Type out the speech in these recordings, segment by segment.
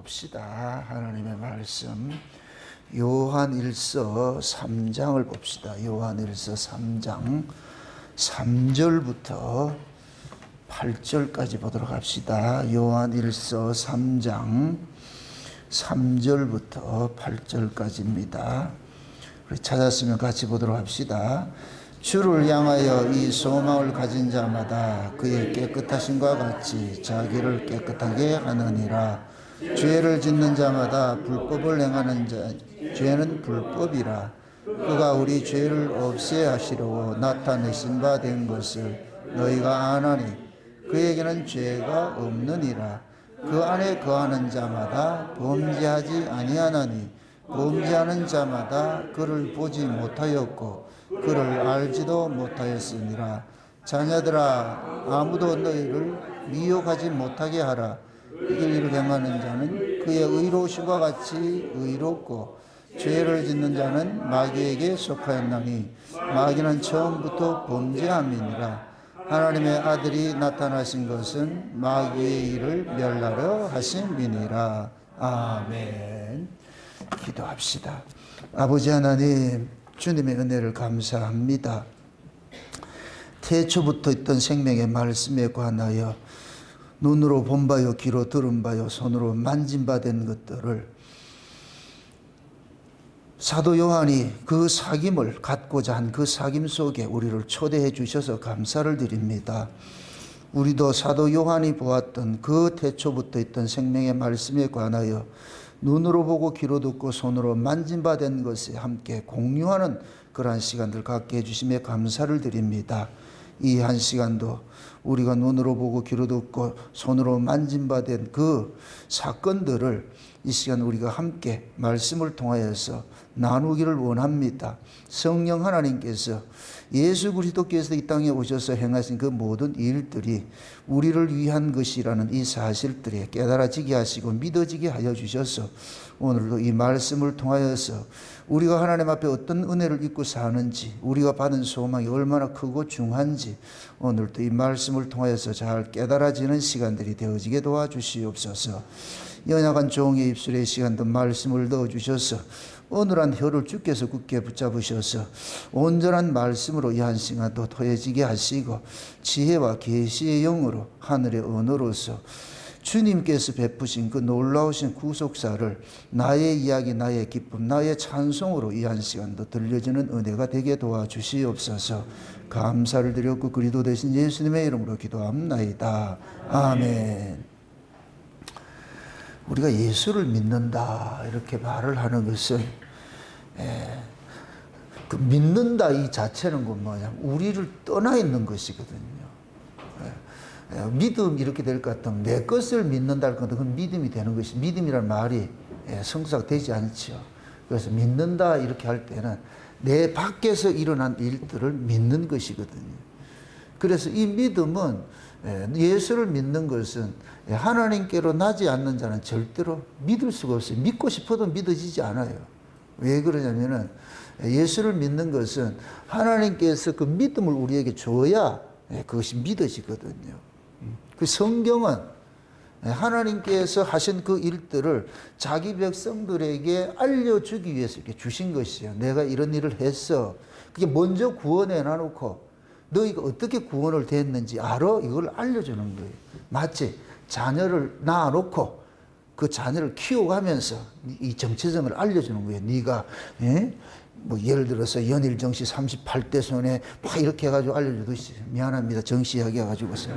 봅시다. 하나님의 말씀 요한일서 3장을 봅시다. 요한일서 3장 3절부터 8절까지 보도록 합시다. 요한일서 3장 3절부터 8절까지입니다. 우리 찾았으면 같이 보도록 합시다. 주를 향하여 이 소망을 가진 자마다 그의 깨끗하심과 같이 자기를 깨끗하게 하느니라. 죄를 짓는 자마다 불법을 행하는 자, 죄는 불법이라. 그가 우리 죄를 없애하시려고 나타내신 바 된 것을 너희가 아나니 그에게는 죄가 없느니라. 그 안에 거하는 자마다 범죄하지 아니하나니 범죄하는 자마다 그를 보지 못하였고 그를 알지도 못하였으니라. 자녀들아, 아무도 너희를 미혹하지 못하게 하라. 이 일을 행하는 자는 그의 의로우심과 같이 의롭고 죄를 짓는 자는 마귀에게 속하였나니 마귀는 처음부터 범죄함이니라. 하나님의 아들이 나타나신 것은 마귀의 일을 멸하려 하심이니라. 아멘. 기도합시다. 아버지 하나님, 주님의 은혜를 감사합니다. 태초부터 있던 생명의 말씀에 관하여 눈으로 본 바요, 귀로 들은 바요, 손으로 만진 바 된 것들을 사도 요한이 그 사귐을 갖고자 한 그 사귐 속에 우리를 초대해 주셔서 감사를 드립니다. 우리도 사도 요한이 보았던 그 태초부터 있던 생명의 말씀에 관하여 눈으로 보고 귀로 듣고 손으로 만진 바 된 것에 함께 공유하는 그러한 시간들 갖게 해주심에 감사를 드립니다. 이 한 시간도 우리가 눈으로 보고 귀로 듣고 손으로 만진 바 된 그 사건들을 이 시간 우리가 함께 말씀을 통하여서 나누기를 원합니다. 성령 하나님께서 예수 그리스도께서 이 땅에 오셔서 행하신 그 모든 일들이 우리를 위한 것이라는 이 사실들에 깨달아지게 하시고 믿어지게 하여 주셔서 오늘도 이 말씀을 통하여서 우리가 하나님 앞에 어떤 은혜를 입고 사는지, 우리가 받은 소망이 얼마나 크고 중한지 오늘도 이 말씀을 통하여서 잘 깨달아지는 시간들이 되어지게 도와주시옵소서. 연약한 종의 입술의 시간도 말씀을 넣어주셔서 어눌한 혀를 주께서 굳게 붙잡으셔서 온전한 말씀으로 이 한 시간도 더해지게 하시고 지혜와 계시의 영으로 하늘의 언어로서 주님께서 베푸신 그 놀라우신 구속사를 나의 이야기, 나의 기쁨, 나의 찬송으로 이 한 시간도 들려지는 은혜가 되게 도와주시옵소서. 감사를 드렸고 그리도 되신 예수님의 이름으로 기도합나이다. 아멘. 우리가 예수를 믿는다 이렇게 말을 하는 것은 그 믿는다 이 자체는 그 뭐냐, 우리를 떠나 있는 것이거든요. 믿음 이렇게 될 것 같으면 내 것을 믿는다 할 것 같으면 그건 믿음이 되는 것이, 믿음이라는 말이 성사가 되지 않죠. 그래서 믿는다 이렇게 할 때는 내 밖에서 일어난 일들을 믿는 것이거든요. 그래서 이 믿음은 예수를 믿는 것은 하나님께로 나지 않는 자는 절대로 믿을 수가 없어요. 믿고 싶어도 믿어지지 않아요. 왜 그러냐면은 예수를 믿는 것은 하나님께서 그 믿음을 우리에게 줘야 그것이 믿어지거든요. 그 성경은 하나님께서 하신 그 일들을 자기 백성들에게 알려주기 위해서 이렇게 주신 것이에요. 내가 이런 일을 했어. 그게 먼저 구원해 놔놓고 너희가 어떻게 구원을 됐는지 알아? 이걸 알려주는 거예요. 마치 자녀를 낳아놓고 그 자녀를 키워가면서 이 정체성을 알려주는 거예요. 네가 뭐 예를 들어서 연일 정시 38대 손에 막 이렇게 해가지고 알려주듯이, 미안합니다, 정시하게 해가지고서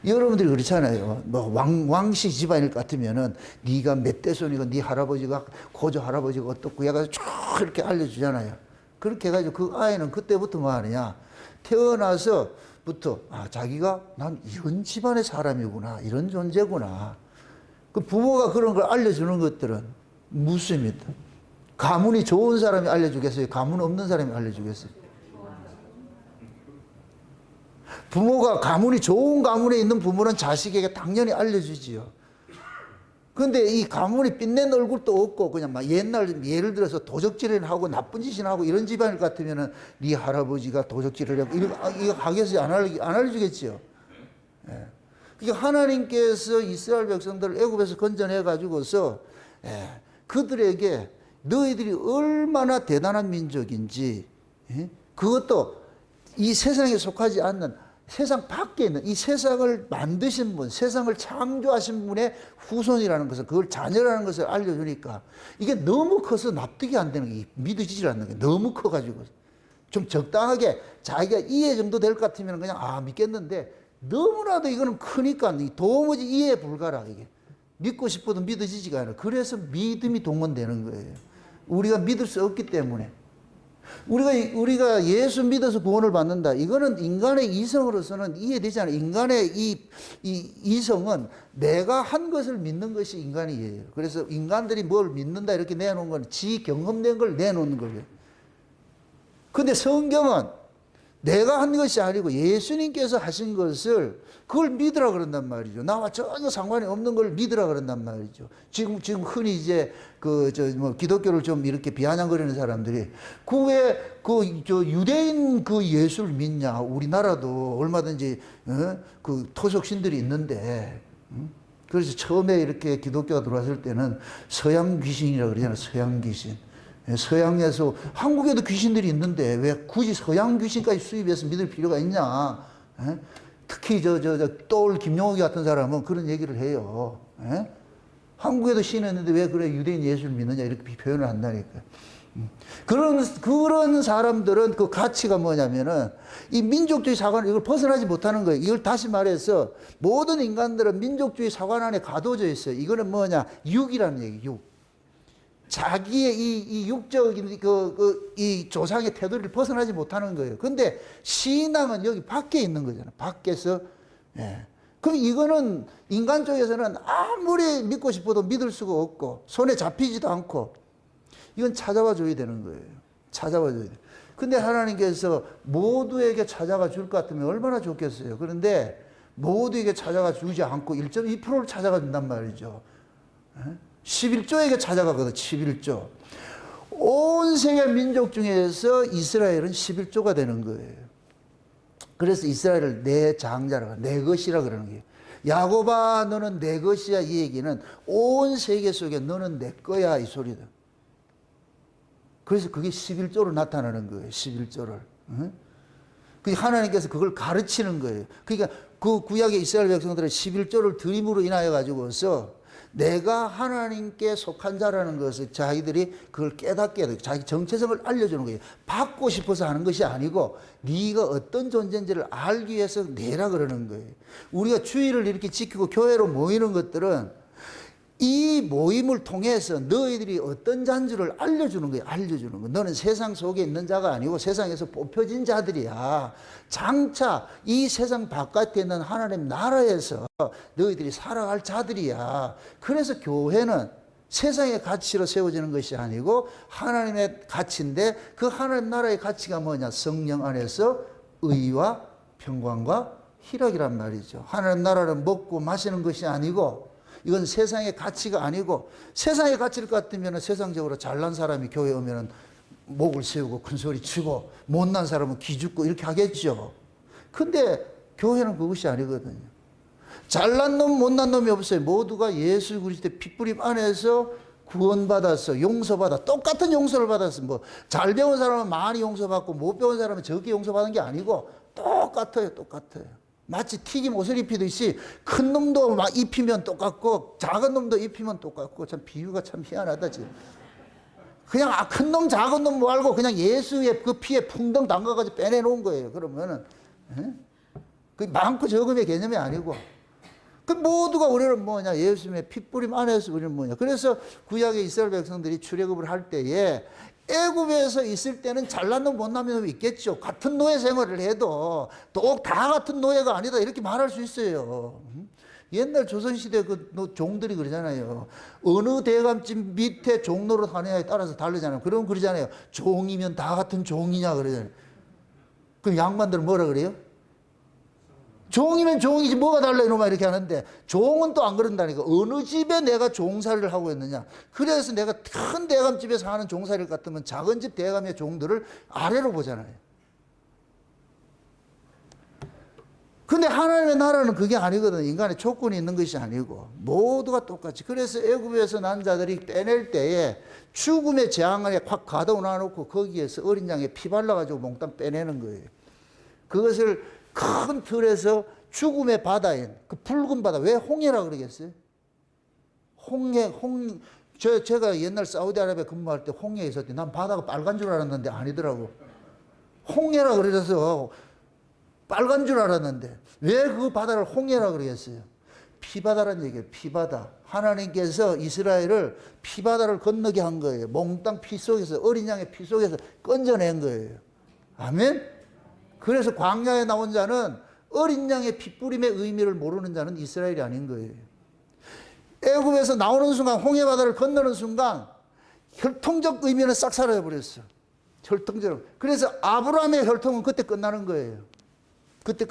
여러분들이 그렇잖아요. 뭐 왕씨 집안일 같으면은 네가 몇 대 손이고 네 할아버지가 고조 할아버지가 어떻고 해가지고 쭉 이렇게 알려주잖아요. 그렇게 해가지고 그 아이는 그때부터 뭐 하느냐, 태어나서부터 자기가 난 이런 집안의 사람이구나, 이런 존재구나. 그 부모가 그런 걸 알려주는 것들은 무엇입니까? 가문이 좋은 사람이 알려주겠어요? 가문 없는 사람이 알려주겠어요? 부모가 가문이 좋은 가문에 있는 부모는 자식에게 당연히 알려주지요. 근데 이 가문이 빛낸 얼굴도 없고 그냥 막 옛날 예를 들어서 도적질을 하고 나쁜 짓을 하고 이런 집안일 같으면은 네 할아버지가 도적질을 하고 이거 하겠어요? 안 알려주겠지요. 예. 이게 하나님께서 이스라엘 백성들을 애굽에서 건져내 가지고서 그들에게 너희들이 얼마나 대단한 민족인지, 그것도 이 세상에 속하지 않는 세상 밖에 있는 이 세상을 만드신 분, 세상을 창조하신 분의 후손이라는 것을, 그걸 자녀라는 것을 알려주니까 이게 너무 커서 납득이 안 되는 게, 믿어지질 않는 게 너무 커가지고 좀 적당하게 자기가 이해 정도 될 것 같으면 그냥 믿겠는데, 너무나도 이거는 크니까 도무지 이해 불가라. 이게 믿고 싶어도 믿어지지가 않아. 그래서 믿음이 동원되는 거예요. 우리가 믿을 수 없기 때문에. 우리가 예수 믿어서 구원을 받는다. 이거는 인간의 이성으로서는 이해되지 않아요. 인간의 이 이성은 내가 한 것을 믿는 것이 인간이에요. 그래서 인간들이 뭘 믿는다 이렇게 내놓은 건 지 경험된 걸 내놓는 거예요. 근데 성경은 내가 한 것이 아니고 예수님께서 하신 것을, 그걸 믿으라 그런단 말이죠. 나와 전혀 상관이 없는 걸 믿으라 그런단 말이죠. 지금 흔히 이제 기독교를 좀 이렇게 비아냥거리는 사람들이 왜 유대인 그 예수를 믿냐? 우리나라도 얼마든지 그 토속신들이 있는데. 그래서 처음에 이렇게 기독교가 들어왔을 때는 서양 귀신이라고 그러잖아요. 서양 귀신. 서양에서, 한국에도 귀신들이 있는데 왜 굳이 서양 귀신까지 수입해서 믿을 필요가 있냐. 특히 똘 김용옥이 같은 사람은 그런 얘기를 해요. 한국에도 신이 있는데 왜 그래 유대인 예수를 믿느냐 이렇게 표현을 한다니까. 그런 사람들은 그 가치가 뭐냐면은 이 민족주의 사관, 이걸 벗어나지 못하는 거예요. 이걸 다시 말해서 모든 인간들은 민족주의 사관 안에 가둬져 있어요. 이거는 뭐냐, 육이라는 얘기, 육. 자기의 이 육적인 이 조상의 태도를 벗어나지 못하는 거예요. 근데 신앙은 여기 밖에 있는 거잖아요. 밖에서. 그럼 이거는 인간 쪽에서는 아무리 믿고 싶어도 믿을 수가 없고 손에 잡히지도 않고, 이건 찾아와 줘야 되는 거예요. 찾아와 줘야 돼요. 근데 하나님께서 모두에게 찾아가 줄 것 같으면 얼마나 좋겠어요. 그런데 모두에게 찾아가 주지 않고 1.2%를 찾아가 준단 말이죠. 11조에게 찾아가거든. 11조. 온 세계 민족 중에서 이스라엘은 11조가 되는 거예요. 그래서 이스라엘을 내 장자라, 내 것이라 그러는 거예요. 야곱아 너는 내 것이야, 이 얘기는 온 세계 속에 너는 내 거야 이 소리다. 그래서 그게 11조로 나타나는 거예요. 11조를. 하나님께서 그걸 가르치는 거예요. 그러니까 그 구약의 이스라엘 백성들은 11조를 드림으로 인하여 가지고서 내가 하나님께 속한 자라는 것을 자기들이 그걸 깨닫게 해야 자기 정체성을 알려주는 거예요. 받고 싶어서 하는 것이 아니고 네가 어떤 존재인지를 알기 위해서 내라 그러는 거예요. 우리가 주일을 이렇게 지키고 교회로 모이는 것들은 이 모임을 통해서 너희들이 어떤 자인 줄을 알려주는 거예요. 알려주는 거. 너는 세상 속에 있는 자가 아니고 세상에서 뽑혀진 자들이야. 장차 이 세상 바깥에 있는 하나님 나라에서 너희들이 살아갈 자들이야. 그래서 교회는 세상의 가치로 세워지는 것이 아니고 하나님의 가치인데, 그 하나님 나라의 가치가 뭐냐? 성령 안에서 의와 평강과 희락이란 말이죠. 하나님 나라를 먹고 마시는 것이 아니고, 이건 세상의 가치가 아니고, 세상의 가치일 것 같으면 세상적으로 잘난 사람이 교회에 오면 목을 세우고 큰 소리 치고, 못난 사람은 기죽고 이렇게 하겠죠. 근데 교회는 그것이 아니거든요. 잘난 놈 못난 놈이 없어요. 모두가 예수 그리스도의 핏부림 안에서 구원받았어, 용서받아, 똑같은 용서를 받았어. 뭐 잘 배운 사람은 많이 용서받고 못 배운 사람은 적게 용서받은 게 아니고 똑같아요. 똑같아요. 마치 튀김 옷을 입히듯이 큰 놈도 막 입히면 똑같고 작은 놈도 입히면 똑같고, 참 비유가 참 희한하다 지금. 그냥 큰 놈 작은 놈 말고 그냥 예수의 그 피에 풍덩 담가가지고 빼내놓은 거예요. 그러면은 그 많고 적음의 개념이 아니고, 그 모두가 우리는 뭐냐, 예수님의 핏부림 안에서 우리는 뭐냐. 그래서 구약의 이스라엘 백성들이 출애굽을 할 때에 애굽에서 있을 때는 잘난 놈 못난 놈이 있겠죠. 같은 노예 생활을 해도 또 다 같은 노예가 아니다 이렇게 말할 수 있어요. 옛날 조선시대 그 종들이 그러잖아요. 어느 대감집 밑에 종노릇 하느냐에 따라서 다르잖아요. 그럼 그러잖아요. 종이면 다 같은 종이냐 그러잖아요. 그럼 양반들은 뭐라 그래요? 종이면 종이지 뭐가 달라 이놈아 이렇게 하는데, 종은 또 안 그런다니까. 어느 집에 내가 종살이를 하고 있느냐. 그래서 내가 큰 대감집에서 하는 종살이를 같으면 작은 집 대감의 종들을 아래로 보잖아요. 근데 하나님의 나라는 그게 아니거든. 인간의 조건이 있는 것이 아니고 모두가 똑같이. 그래서 애굽에서 난 자들이 빼낼 때에 죽음의 재앙에 확 가둬놔 놓고 거기에서 어린 양에 피 발라가지고 몽땅 빼내는 거예요. 그것을 큰 틀에서 죽음의 바다인 그 붉은 바다, 왜 홍해라 그러겠어요? 제가 옛날 사우디아라비아 근무할 때 홍해에 있었더니 난 바다가 빨간 줄 알았는데 아니더라고. 홍해라 그래서 빨간 줄 알았는데 왜 그 바다를 홍해라 그러겠어요? 피바다란 얘기예요. 피바다. 하나님께서 이스라엘을 피바다를 건너게 한 거예요. 몽땅 피 속에서, 어린 양의 피 속에서 건져낸 거예요. 아멘? 그래서 광야에 나온 자는 어린 양의 핏부림의 의미를 모르는 자는 이스라엘이 아닌 거예요. 애굽에서 나오는 순간, 홍해바다를 건너는 순간 혈통적 의미는 싹 사라져버렸어. 혈통적. 그래서 아브라함의 혈통은 그때 끝나는 거예요. 그때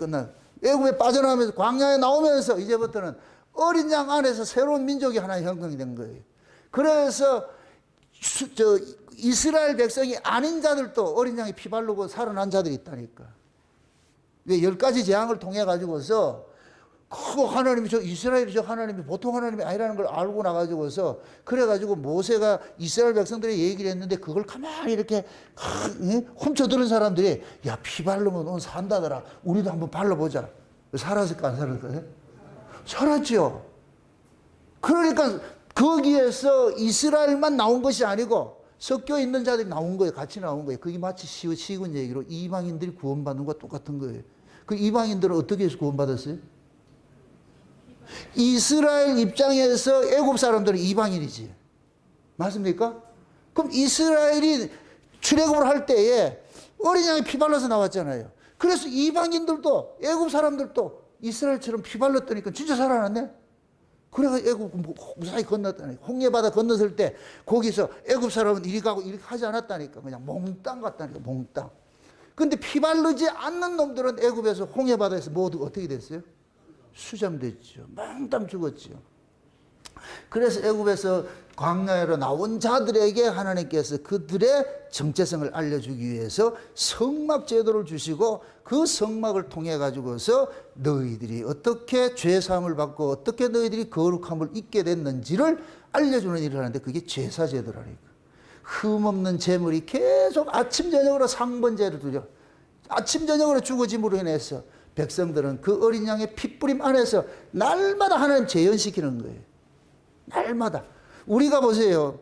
애굽에 빠져나오면서 광야에 나오면서 이제부터는 어린 양 안에서 새로운 민족이 하나의 형성이 된 거예요. 그래서 이스라엘 백성이 아닌 자들도 어린 양이 피 바르고 살아난 자들이 있다니까. 왜 10가지 재앙을 통해 가지고서 그 하나님이 이스라엘이 하나님이 보통 하나님이 아니라는 걸 알고 나가지고서 그래가지고 모세가 이스라엘 백성들의 얘기를 했는데 그걸 가만히 이렇게 훔쳐들은 사람들이 야, 피 바르면 넌 산다더라. 우리도 한번 발라보자. 살았을까 안 살았을까? 살았죠. 그러니까 거기에서 이스라엘만 나온 것이 아니고 섞여 있는 자들이 나온 거예요. 같이 나온 거예요. 그게 마치 쉬운 얘기로 이방인들이 구원받는 것과 똑같은 거예요. 그 이방인들은 어떻게 해서 구원받았어요? 이스라엘 입장에서 애굽 사람들은 이방인이지. 맞습니까? 그럼 이스라엘이 출애굽을 할 때에 어린 양이 피 발라서 나왔잖아요. 그래서 이방인들도 애굽 사람들도 이스라엘처럼 피 발랐다니까 진짜 살아났네. 그래서 애굽 무사히 건넜다니. 홍해바다 건넜을 때 거기서 애굽 사람은 이리 가고 이리 하지 않았다니까. 그냥 몽땅 갔다니까. 몽땅. 근데 피 바르지 않는 놈들은 애굽에서 홍해바다에서 모두 어떻게 됐어요? 수장됐죠. 몽땅 죽었죠. 그래서 애굽에서 광야로 나온 자들에게 하나님께서 그들의 정체성을 알려주기 위해서 성막 제도를 주시고 그 성막을 통해 가지고서 너희들이 어떻게 죄사함을 받고 어떻게 너희들이 거룩함을 입게 됐는지를 알려주는 일을 하는데 그게 제사 제도라니까. 흠없는 제물이 계속 아침 저녁으로 상번제를 드려. 아침 저녁으로 주거짐으로 인해서 백성들은 그 어린 양의 핏부림 안에서 날마다 하나님 재현시키는 거예요. 날마다. 우리가 보세요.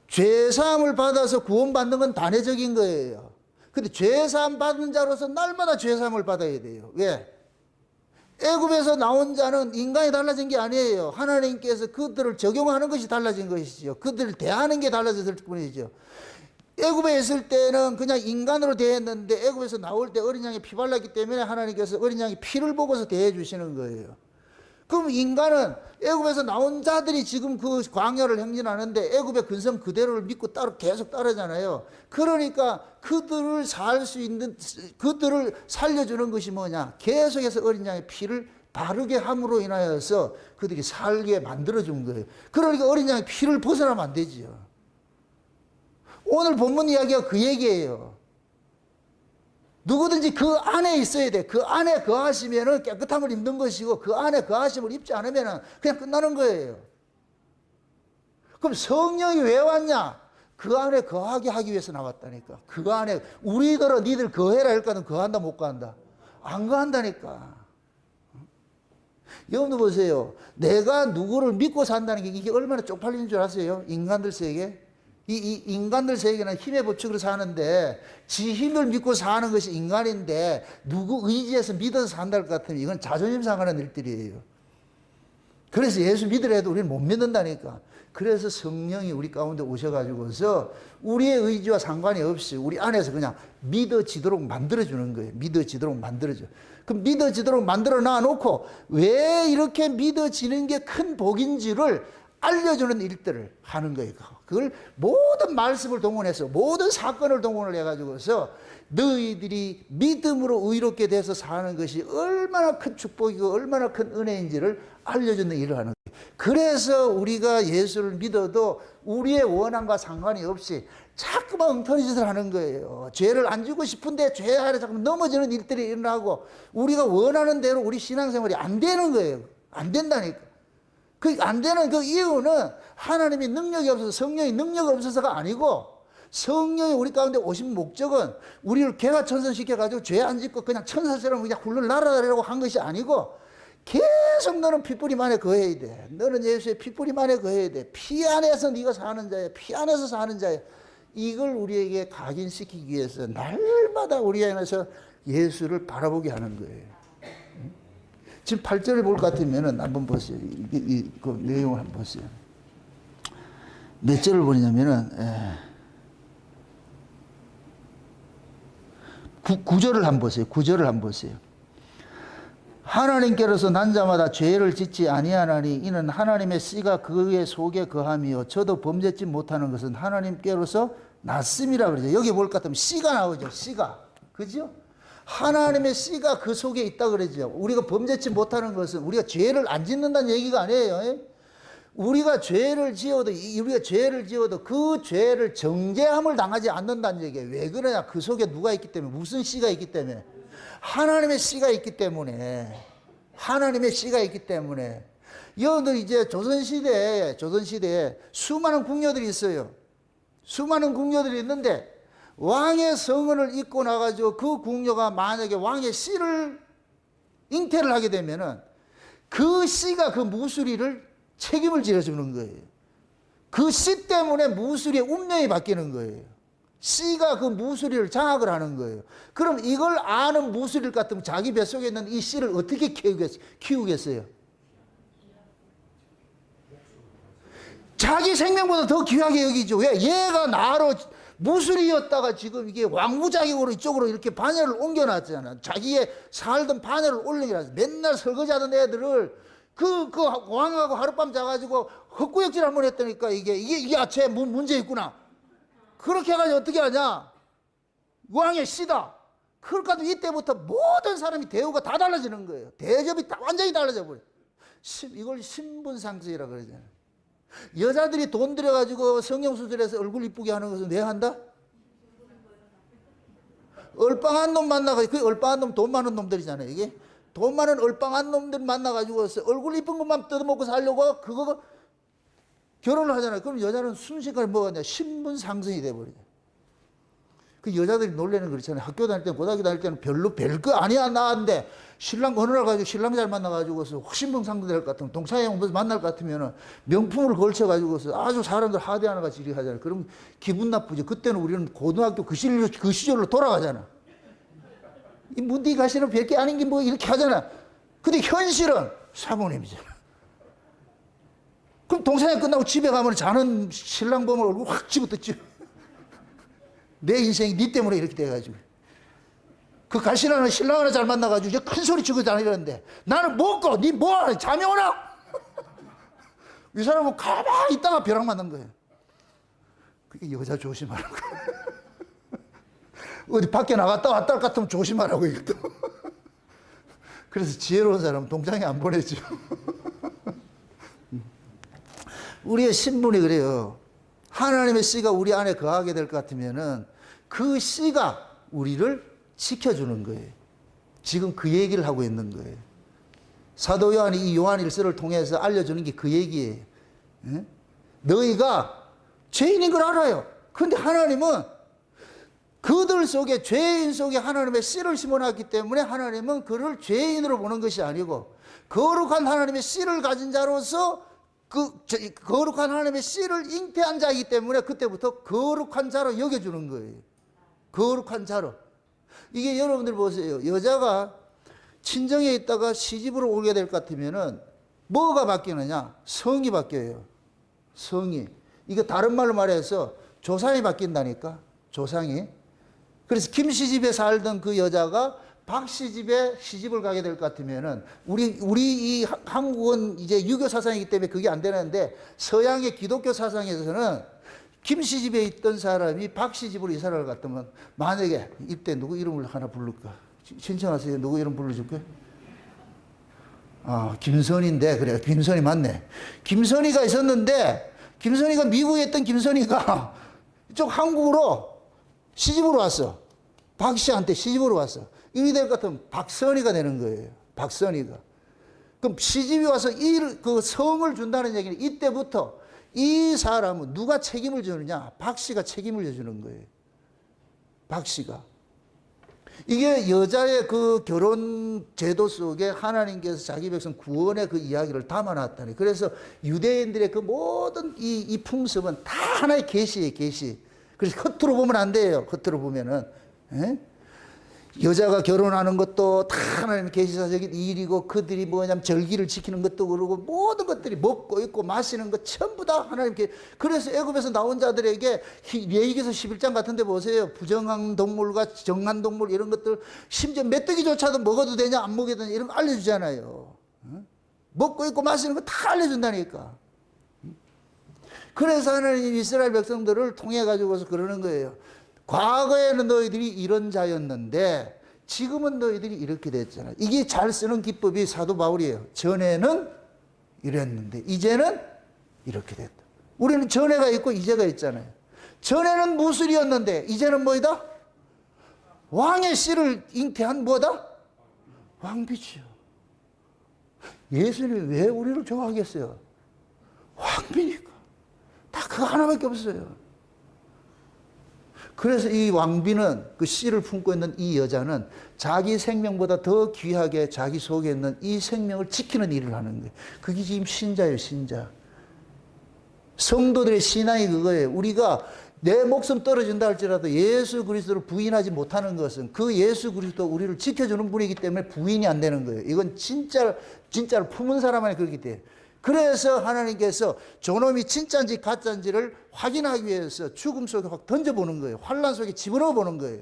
죄사함을 받아서 구원받는 건 단회적인 거예요. 근데 죄사함 받은 자로서 날마다 죄사함을 받아야 돼요. 왜? 애굽에서 나온 자는 인간이 달라진 게 아니에요. 하나님께서 그들을 적용하는 것이 달라진 것이죠. 그들을 대하는 게 달라졌을 뿐이죠. 애굽에 있을 때는 그냥 인간으로 대했는데 애굽에서 나올 때 어린 양이 피 발랐기 때문에 하나님께서 어린 양이 피를 보고서 대해 주시는 거예요. 그럼 인간은 애굽에서 나온 자들이 지금 그 광야를 행진하는데 애굽의 근성 그대로를 믿고 계속 따르잖아요. 그러니까 그들을 그들을 살려주는 것이 뭐냐? 계속해서 어린 양의 피를 바르게 함으로 인하여서 그들이 살게 만들어준 거예요. 그러니까 어린 양의 피를 벗어나면 안 되지요. 오늘 본문 이야기가 그 얘기예요. 누구든지 그 안에 있어야 돼. 그 안에 거하시면은 깨끗함을 입는 것이고 그 안에 거하심을 입지 않으면은 그냥 끝나는 거예요. 그럼 성령이 왜 왔냐? 그 안에 거하게 하기 위해서 나왔다니까. 그 안에 우리들은 니들 거해라 할까는 거한다 못 거한다? 안 거한다니까. 여러분 보세요. 내가 누구를 믿고 산다는 게 이게 얼마나 쪽팔리는 줄 아세요? 인간들 세계. 이 인간들 세계는 힘의 법칙으로 사는데 지 힘을 믿고 사는 것이 인간인데 누구 의지해서 믿어서 산다 것 같으면 이건 자존심 상하는 일들이에요. 그래서 예수 믿으려도 우리는 못 믿는다니까. 그래서 성령이 우리 가운데 오셔가지고서 우리의 의지와 상관이 없이 우리 안에서 그냥 믿어지도록 만들어주는 거예요. 믿어지도록 만들어줘. 그럼 믿어지도록 만들어 놔놓고 왜 이렇게 믿어지는 게 큰 복인지를 알려주는 일들을 하는 거예요. 그걸 모든 말씀을 동원해서 모든 사건을 동원을 해가지고서 너희들이 믿음으로 의롭게 돼서 사는 것이 얼마나 큰 축복이고 얼마나 큰 은혜인지를 알려주는 일을 하는 거예요. 그래서 우리가 예수를 믿어도 우리의 원함과 상관이 없이 자꾸만 엉터리 짓을 하는 거예요. 죄를 안 지고 싶은데 죄 아래 자꾸 넘어지는 일들이 일어나고 우리가 원하는 대로 우리 신앙생활이 안 되는 거예요. 안 된다니까. 그 안 되는 그 이유는 하나님이 능력이 없어서, 성령이 능력이 없어서가 아니고, 성령이 우리 가운데 오신 목적은 우리를 개가천선시켜가지고 죄 안 짓고 그냥 천사처럼 그냥 훌훌 날아다니라고 한 것이 아니고, 계속 너는 핏뿌림 안에 거해야 돼. 너는 예수의 핏뿌림 안에 거해야 돼. 피 안에서 네가 사는 자야. 피 안에서 사는 자야. 이걸 우리에게 각인시키기 위해서 날마다 우리 안에서 예수를 바라보게 하는 거예요. 지금 8절을 볼 것 같으면 한번 보세요. 그 내용을 한번 보세요. 몇 절을 보냐면은 9절을 한번 보세요. 9절을 한번 보세요. 하나님께로서 난 자마다 죄를 짓지 아니하나니 이는 하나님의 씨가 그의 속에 거함이요 저도 범죄치 못하는 것은 하나님께로서 났음이라 그러죠. 여기 볼 것 같으면 씨가 나오죠. 씨가. 그죠? 하나님의 씨가 그 속에 있다 그러죠. 우리가 범죄치 못하는 것은 우리가 죄를 안 짓는다는 얘기가 아니에요. 우리가 죄를 지어도 그 죄를 정죄함을 당하지 않는다는 얘기예요. 왜 그러냐? 그 속에 누가 있기 때문에, 무슨 씨가 있기 때문에, 하나님의 씨가 있기 때문에, 하나님의 씨가 있기 때문에. 여러분들 이제 조선시대에 수많은 궁녀들이 있어요. 수많은 궁녀들이 있는데 왕의 성은을 입고 나가지고 그 궁녀가 만약에 왕의 씨를 잉태를 하게 되면은 그 씨가 그 무수리를 책임을 지어주는 거예요. 그 씨 때문에 무수리의 운명이 바뀌는 거예요. 씨가 그 무수리를 장악을 하는 거예요. 그럼 이걸 아는 무수리를 같으면 자기 뱃속에 있는 이 씨를 어떻게 키우겠어요? 자기 생명보다 더 귀하게 여기죠. 왜? 얘가 나로 무술이었다가 지금 이게 왕무자격으로 이쪽으로 이렇게 반열을 옮겨놨잖아. 자기의 살던 반열을 올리라서 맨날 설거지하던 애들을 그 왕하고 하룻밤 자가지고 헛구역질 한번 했다니까 이게 쟤 문제 있구나. 그렇게 해가지고 어떻게 하냐? 왕의 씨다. 그러니까 이때부터 모든 사람이 대우가 다 달라지는 거예요. 대접이 다 완전히 달라져 버려. 이걸 신분상승이라고 그러잖아요. 여자들이 돈 들여가지고 성형수술해서 얼굴 이쁘게 하는 것은 왜 한다? 얼빵한 놈 만나가지고, 그 얼빵한 놈 돈 많은 놈들이잖아요. 이게 돈 많은 얼빵한 놈들 만나가지고 얼굴 이쁜 것만 뜯어먹고 살려고 그거 결혼을 하잖아요. 그럼 여자는 순식간에 뭐가 냐 신분상승이 돼버려요. 그 여자들이 놀래는 그렇잖아요. 학교 다닐 때, 고등학교 다닐 때는 별거 아니야 나왔는데 신랑 어느 날 가지고 신랑 잘 만나가지고서 신분상승 될 것 같으면 동창회 만날 것 같으면 명품을 걸쳐가지고서 아주 사람들 하대하는 같이 이렇게 하잖아요. 그럼 기분 나쁘죠. 그때는 우리는 고등학교 그 시절로 돌아가잖아. 이 문디 가시는 별게 아닌 게 뭐 이렇게 하잖아. 근데 현실은 사모님이잖아. 그럼 동창회 끝나고 집에 가면 자는 신랑 보면 얼굴 확 집어뜯죠. 내 인생이 네 때문에 이렇게 돼가지고. 그 가시나는 신랑 하나 잘 만나가지고 이제 큰 소리 치고 다니는데 나는 먹고 니 뭐하냐? 잠이 오나? 이 사람은 가만히 있다가 벼락 맞는 거예요. 그게 여자 조심하라고. 어디 밖에 나갔다 왔다 할 것 같으면 조심하라고 이것도. 그래서 지혜로운 사람은 동창회 안 보내죠. 우리의 신분이 그래요. 하나님의 씨가 우리 안에 거하게 될 것 같으면은 그 씨가 우리를 지켜주는 거예요. 지금 그 얘기를 하고 있는 거예요. 사도 요한이 이 요한 일서를 통해서 알려주는 게 그 얘기예요. 예? 너희가 죄인인 걸 알아요. 그런데 하나님은 그들 속에, 죄인 속에 하나님의 씨를 심어놨기 때문에 하나님은 그를 죄인으로 보는 것이 아니고 거룩한 하나님의 씨를 가진 자로서 거룩한 하나님의 씨를 잉태한 자이기 때문에 그때부터 거룩한 자로 여겨주는 거예요. 거룩한 자로. 이게 여러분들 보세요. 여자가 친정에 있다가 시집으로 오게 될 것 같으면은 뭐가 바뀌느냐? 성이 바뀌어요. 성이. 이거 다른 말로 말해서 조상이 바뀐다니까. 조상이. 그래서 김 씨 집에 살던 그 여자가 박 씨 집에 시집을 가게 될 것 같으면은 우리 이 한국은 이제 유교 사상이기 때문에 그게 안 되는데 서양의 기독교 사상에서는 김 씨 집에 있던 사람이 박 씨 집으로 이사를 갔다면 만약에 이때 누구 이름을 하나 부를까? 신청하세요. 누구 이름 불러줄까요? 아, 김선희인데 그래. 김선희 맞네. 김선희가 있었는데 김선희가 미국에 있던 김선희가 이쪽 한국으로 시집으로 왔어. 박 씨한테 시집으로 왔어. 이리 될 것 같으면 박선희가 되는 거예요. 박선희가. 그럼 시집이 와서 그 성을 준다는 얘기는 이때부터 이 사람은 누가 책임을 져주느냐? 박 씨가 책임을 져주는 거예요. 박 씨가. 이게 여자의 그 결혼 제도 속에 하나님께서 자기 백성 구원의 그 이야기를 담아놨다니. 그래서 유대인들의 그 모든 이 풍습은 다 하나의 계시예요, 계시. 그래서 겉으로 보면 안 돼요. 겉으로 보면은. 에? 여자가 결혼하는 것도 다 하나님의 계시사적인 일이고, 그들이 뭐냐면 절기를 지키는 것도 그러고, 모든 것들이 먹고 입고 마시는 것 전부 다 하나님께. 그래서 애굽에서 나온 자들에게 레위기서 11장 같은 데 보세요. 부정한 동물과 정한 동물 이런 것들, 심지어 메뚜기조차도 먹어도 되냐 안 먹어도 되냐 이런 거 알려주잖아요. 먹고 입고 마시는 거 다 알려준다니까. 그래서 하나님 이스라엘 백성들을 통해 가지고서 그러는 거예요. 과거에는 너희들이 이런 자였는데 지금은 너희들이 이렇게 됐잖아. 이게 잘 쓰는 기법이 사도 바울이에요. 전에는 이랬는데 이제는 이렇게 됐다. 우리는 전에가 있고 이제가 있잖아요. 전에는 무술이었는데 이제는 뭐이다? 왕의 씨를 잉태한 뭐다? 왕비지요. 예수님이 왜 우리를 좋아하겠어요? 왕비니까. 다 그거 하나밖에 없어요. 그래서 이 왕비는, 그 씨를 품고 있는 이 여자는 자기 생명보다 더 귀하게 자기 속에 있는 이 생명을 지키는 일을 하는 거예요. 그게 지금 신자예요, 신자. 성도들의 신앙이 그거예요. 우리가 내 목숨 떨어진다 할지라도 예수 그리스도를 부인하지 못하는 것은 그 예수 그리스도 우리를 지켜주는 분이기 때문에 부인이 안 되는 거예요. 이건 진짜를 품은 사람만이 그렇기 때문에. 그래서 하나님께서 저놈이 진짜인지 가짜인지를 확인하기 위해서 죽음 속에 확 던져보는 거예요. 환란 속에 집어넣어 보는 거예요.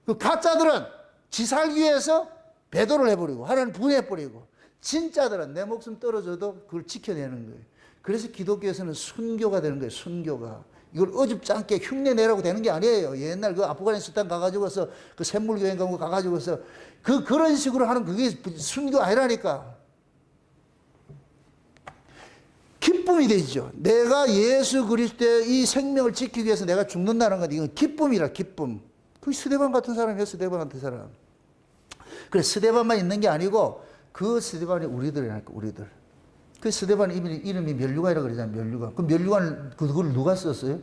그 가짜들은 지 살기 위해서 배도를 해버리고 하나님 부인해버리고, 진짜들은 내 목숨 떨어져도 그걸 지켜내는 거예요. 그래서 기독교에서는 순교가 되는 거예요. 순교가. 이걸 어줍지 않게 흉내 내라고 되는 게 아니에요. 옛날 그 아프가니스탄 가가지고서 그 샘물교회 가가지고서 그런 식으로 하는 그게 순교 아니라니까. 기쁨이 되죠. 내가 예수 그리스도의 이 생명을 지키기 위해서 내가 죽는다는 건 이건 기쁨이라, 기쁨. 그 스데반 같은 사람이에요, 스데반 같은 사람. 그래, 스데반만 있는 게 아니고 그 스데반이 우리들이라니까, 우리들. 그 스데반 이름이 멸류관이라고 그러잖아요, 멸류관. 그 멸류관, 그걸 누가 썼어요?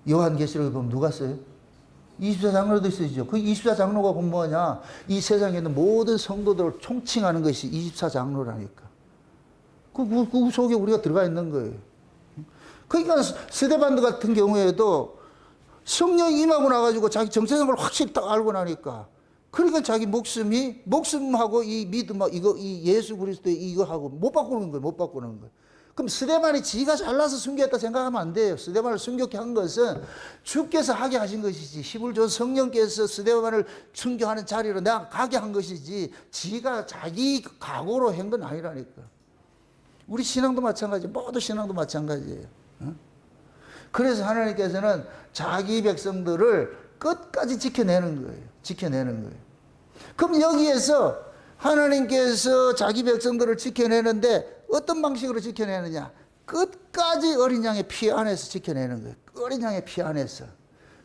요한계시록에 보면 누가 써요? 24장로도 쓰죠. 그 24장로가 본 뭐냐? 이 세상에 있는 모든 성도들을 총칭하는 것이 24장로라니까. 그 속에 우리가 들어가 있는 거예요. 그러니까 스데반도 같은 경우에도 성령이 임하고 나가지고 자기 정체성을 확실히 딱 알고 나니까, 그러니까 자기 목숨하고 이 믿음, 이 예수 그리스도의 이거하고 못 바꾸는 거예요. 못 바꾸는 거예요. 그럼 스데반이 지가 잘나서 순교했다 생각하면 안 돼요. 스데반을 순교케 한 것은 주께서 하게 하신 것이지, 힘을 준 성령께서 스데반을 순교하는 자리로 내가 가게 한 것이지, 지가 자기 각오로 한 건 아니라니까. 우리 신앙도 마찬가지예요. 모두 신앙도 마찬가지예요. 그래서 하나님께서는 자기 백성들을 끝까지 지켜내는 거예요. 지켜내는 거예요. 그럼 여기에서 하나님께서 자기 백성들을 지켜내는데 어떤 방식으로 지켜내느냐? 끝까지 어린 양의 피 안에서 지켜내는 거예요. 어린 양의 피 안에서.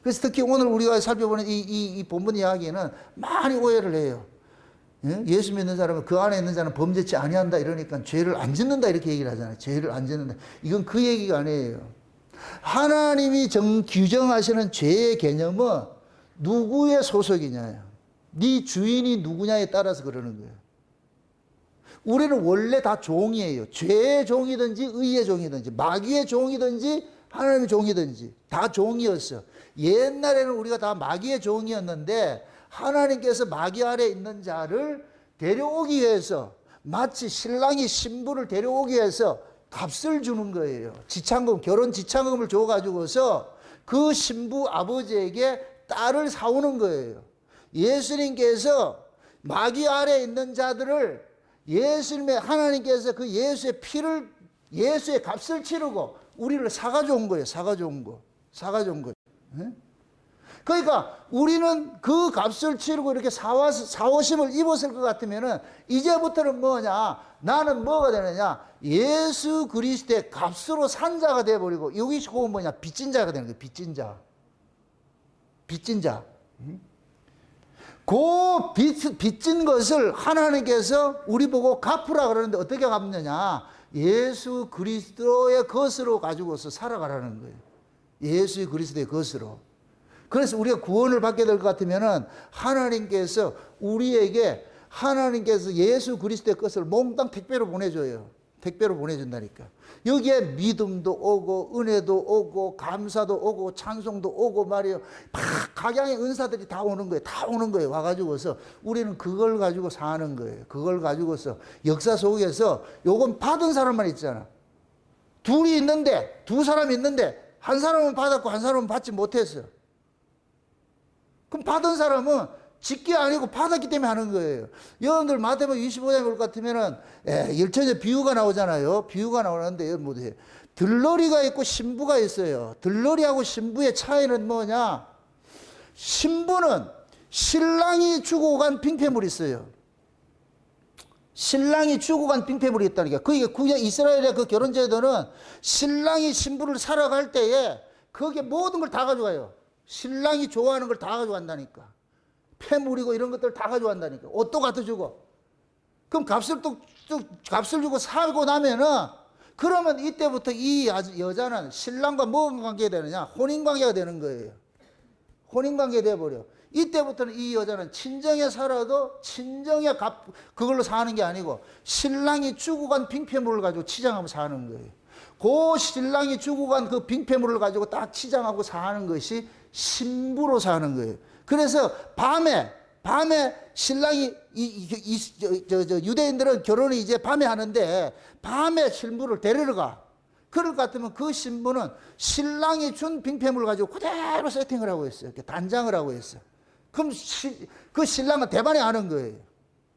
그래서 특히 오늘 우리가 살펴보는 이 본문 이야기는 많이 오해를 해요. 예수 믿는 사람은 그 안에 있는 자는 범죄치 아니한다 이러니까 죄를 안 짓는다 이렇게 얘기를 하잖아요. 죄를 안 짓는다. 이건 그 얘기가 아니에요. 하나님이 규정하시는 죄의 개념은 누구의 소속이냐요. 네 주인이 누구냐에 따라서 그러는 거예요. 우리는 원래 다 종이에요. 죄의 종이든지 의의 종이든지 마귀의 종이든지 하나님의 종이든지 다 종이었어. 옛날에는 우리가 다 마귀의 종이었는데 하나님께서 마귀 아래 있는 자를 데려오기 위해서, 마치 신랑이 신부를 데려오기 위해서 값을 주는 거예요. 지참금, 결혼 지참금을 줘가지고서 그 신부 아버지에게 딸을 사오는 거예요. 예수님께서 마귀 아래 있는 자들을 하나님께서 그 예수의 피를, 예수의 값을 치르고 우리를 사가져 온 거예요. 사가져 온 거. 사가져 온 거예요. 그러니까 우리는 그 값을 치르고 이렇게 사오심을 입었을 것 같으면은 이제부터는 뭐냐? 나는 뭐가 되느냐? 예수 그리스도의 값으로 산 자가 되어버리고, 여기 곧 뭐냐? 빚진 자가 되는 거예요. 빚진 자. 빚진 자. 그 빚진 것을 하나님께서 우리 보고 갚으라 그러는데 어떻게 갚느냐? 예수 그리스도의 것으로 가지고서 살아가라는 거예요. 예수 그리스도의 것으로. 그래서 우리가 구원을 받게 될 것 같으면은 하나님께서 우리에게 하나님께서 예수 그리스도의 것을 몽땅 택배로 보내줘요. 택배로 보내준다니까. 여기에 믿음도 오고 은혜도 오고 감사도 오고 찬송도 오고 말이에요. 각양의 은사들이 다 오는 거예요. 다 오는 거예요. 와가지고서 우리는 그걸 가지고 사는 거예요. 그걸 가지고서 역사 속에서 요건 받은 사람만 있잖아. 둘이 있는데, 두 사람이 있는데 한 사람은 받았고 한 사람은 받지 못했어요. 그럼 받은 사람은 짓기 아니고 받았기 때문에 하는 거예요. 여러분들 마태복음 25장에 볼 것 같으면은 일천의 비유가 나오잖아요. 비유가 나오는데 뭐지? 들러리가 있고 신부가 있어요. 들러리하고 신부의 차이는 뭐냐? 신부는 신랑이 주고 간 빙패물이 있어요. 신랑이 주고 간 빙패물이 있다니까. 그게 구약 이스라엘의 그 결혼제도는 신랑이 신부를 살아갈 때에 거기에 모든 걸 다 가져가요. 신랑이 좋아하는 걸 다 가져간다니까. 폐물이고 이런 것들 다 가져간다니까. 옷도 갖다 주고. 그럼 값을 주고 살고 나면은, 그러면 이때부터 이 여자는 신랑과 뭐가 관계가 되느냐? 혼인관계가 되는 거예요. 혼인관계 돼버려. 이때부터는 이 여자는 친정에 살아도 친정에 그걸로 사는 게 아니고 신랑이 주고 간 빙패물을 가지고 치장하고 사는 거예요. 그 신랑이 주고 간 그 빙패물을 가지고 딱 치장하고 사는 것이 신부로 사는 거예요. 그래서 밤에 신랑이 유대인들은 결혼을 이제 밤에 하는데 밤에 신부를 데리러 가. 그럴 것 같으면 그 신부는 신랑이 준 빙패물을 가지고 그대로 세팅을 하고 있어요. 이렇게 단장을 하고 있어요. 그럼 그 신랑은 대반에 하는 거예요.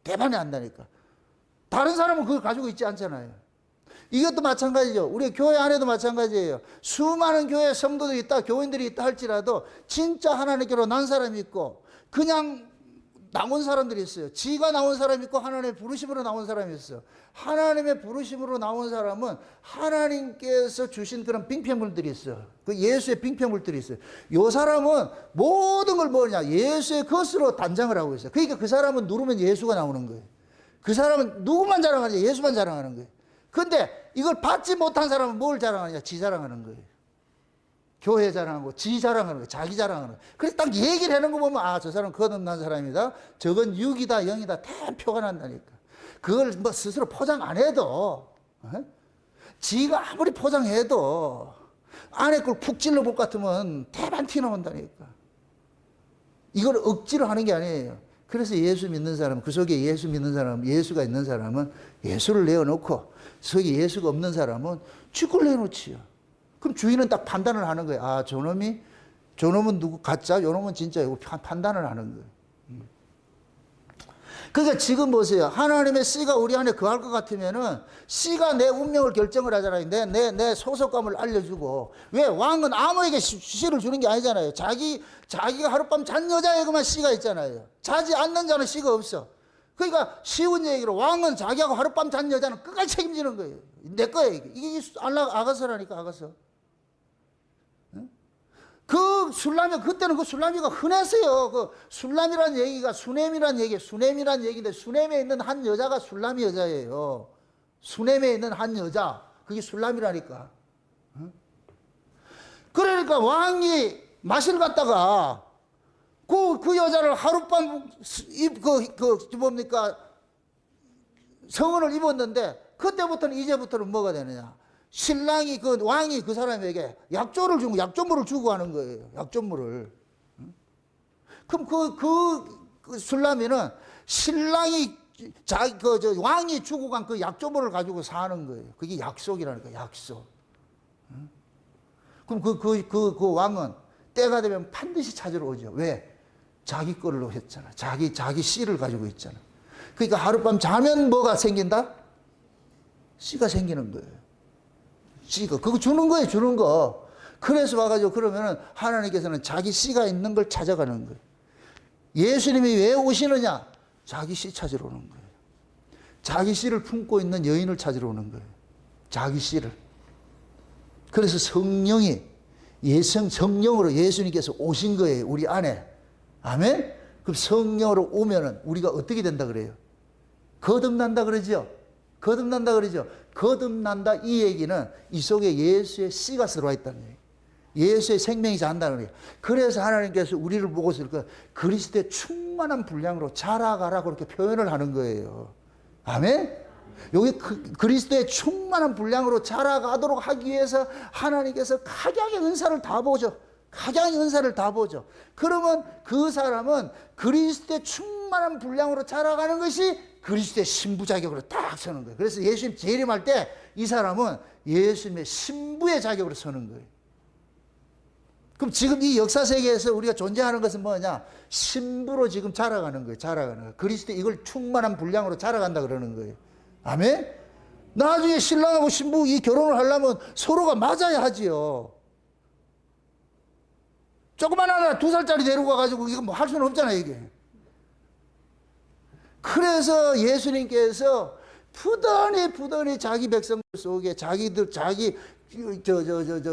대반에 한다니까. 다른 사람은 그걸 가지고 있지 않잖아요. 이것도 마찬가지죠. 우리 교회 안에도 마찬가지예요. 수많은 교회 성도들이 있다, 교인들이 있다 할지라도 진짜 하나님께로 난 사람이 있고 그냥 나온 사람들이 있어요. 지가 나온 사람이 있고 하나님의 부르심으로 나온 사람이 있어요. 하나님의 부르심으로 나온 사람은 하나님께서 주신 그런 빙패물들이 있어요. 그 예수의 빙패물들이 있어요. 이 사람은 모든 걸 뭐냐? 예수의 것으로 단장을 하고 있어요. 그러니까 그 사람은 누르면 예수가 나오는 거예요. 그 사람은 누구만 자랑하냐? 예수만 자랑하는 거예요. 근데 이걸 받지 못한 사람은 뭘 자랑하냐? 지 자랑하는 거예요. 교회 자랑하고 지 자랑하는 거예요. 자기 자랑하는 거예요. 그래서 딱 얘기를 하는 거 보면 아, 저 사람은 거듭난 사람이다. 저건 6이다 0이다. 다 표가 난다니까. 그걸 뭐 스스로 포장 안 해도 지가 아무리 포장해도 안에 걸 푹 찔러 볼 것 같으면 대반 티 나온다니까. 이걸 억지로 하는 게 아니에요. 그래서 예수 믿는 사람, 그 속에 예수 믿는 사람, 예수가 있는 사람은 예수를 내어놓고 속에 예수가 없는 사람은 죽을 내놓지요. 그럼 주인은 딱 판단을 하는 거예요. 아, 저놈은 누구 가짜, 요놈은 진짜, 이거 판단을 하는 거예요. 그러니까 지금 보세요. 하나님의 씨가 우리 안에 거할 것 같으면은 씨가 내 운명을 결정을 하잖아요. 내 소속감을 알려주고. 왜? 왕은 아무에게 씨를 주는 게 아니잖아요. 자기가 하룻밤 잔 여자에게만 씨가 있잖아요. 자지 않는 자는 씨가 없어. 그러니까 쉬운 얘기로 왕은 자기하고 하룻밤 잔 여자는 끝까지 책임지는 거예요. 내 거예요. 이게 아가서라니까, 아가서. 그 술람이, 그때는 그 술람이가 흔했어요. 그 술람이란 얘기가 수넴이란 얘기인데, 수넴에 있는 한 여자가 술람이 여자예요. 수넴에 있는 한 여자. 그게 술람이라니까. 그러니까 왕이 마실 갔다가, 그 여자를 하룻밤, 성은을 입었는데, 그때부터는, 이제부터는 뭐가 되느냐. 신랑이 왕이 그 사람에게 약조물을 주고 하는 거예요. 약조물을. 그럼 그 술람이는 신랑이 왕이 주고 간 그 약조물을 가지고 사는 거예요. 그게 약속이라니까, 약속. 그럼 그 왕은 때가 되면 반드시 찾으러 오죠. 왜? 자기 걸로 했잖아. 자기 씨를 가지고 있잖아. 그러니까 하룻밤 자면 뭐가 생긴다? 씨가 생기는 거예요. 씨가. 그거 주는 거예요, 주는 거. 그래서 와가지고 그러면은 하나님께서는 자기 씨가 있는 걸 찾아가는 거예요. 예수님이 왜 오시느냐? 자기 씨 찾으러 오는 거예요. 자기 씨를 품고 있는 여인을 찾으러 오는 거예요. 자기 씨를. 그래서 성령이 성령으로 예수님께서 오신 거예요. 우리 안에. 아멘? 그럼 성령으로 오면은 우리가 어떻게 된다 그래요? 거듭난다 그러죠? 거듭난다 그러죠? 거듭난다 이 얘기는 이 속에 예수의 씨가 들어와 있다는 얘기예요. 예수의 생명이 잔다는 거예요. 그래서 하나님께서 우리를 보고서 그리스도의 충만한 분량으로 자라가라 그렇게 표현을 하는 거예요. 아멘? 여기 그리스도의 충만한 분량으로 자라가도록 하기 위해서 하나님께서 각양의 은사를 다 보죠. 각양의 은사를 다 보죠. 그러면 그 사람은 그리스도의 충만한 분량으로 자라가는 것이 그리스도의 신부 자격으로 딱 서는 거예요. 그래서 예수님 재림할 때 이 사람은 예수님의 신부의 자격으로 서는 거예요. 그럼 지금 이 역사 세계에서 우리가 존재하는 것은 뭐냐? 신부로 지금 자라가는 거예요. 자라가는 거예요. 그리스도 이걸 충만한 분량으로 자라간다 그러는 거예요. 아멘? 나중에 신랑하고 신부 이 결혼을 하려면 서로가 맞아야 하지요. 조그만 하나 2살짜리 데리고 가가지고 이거 뭐 할 수는 없잖아요, 이게. 그래서 예수님께서 부단히 자기 백성들 속에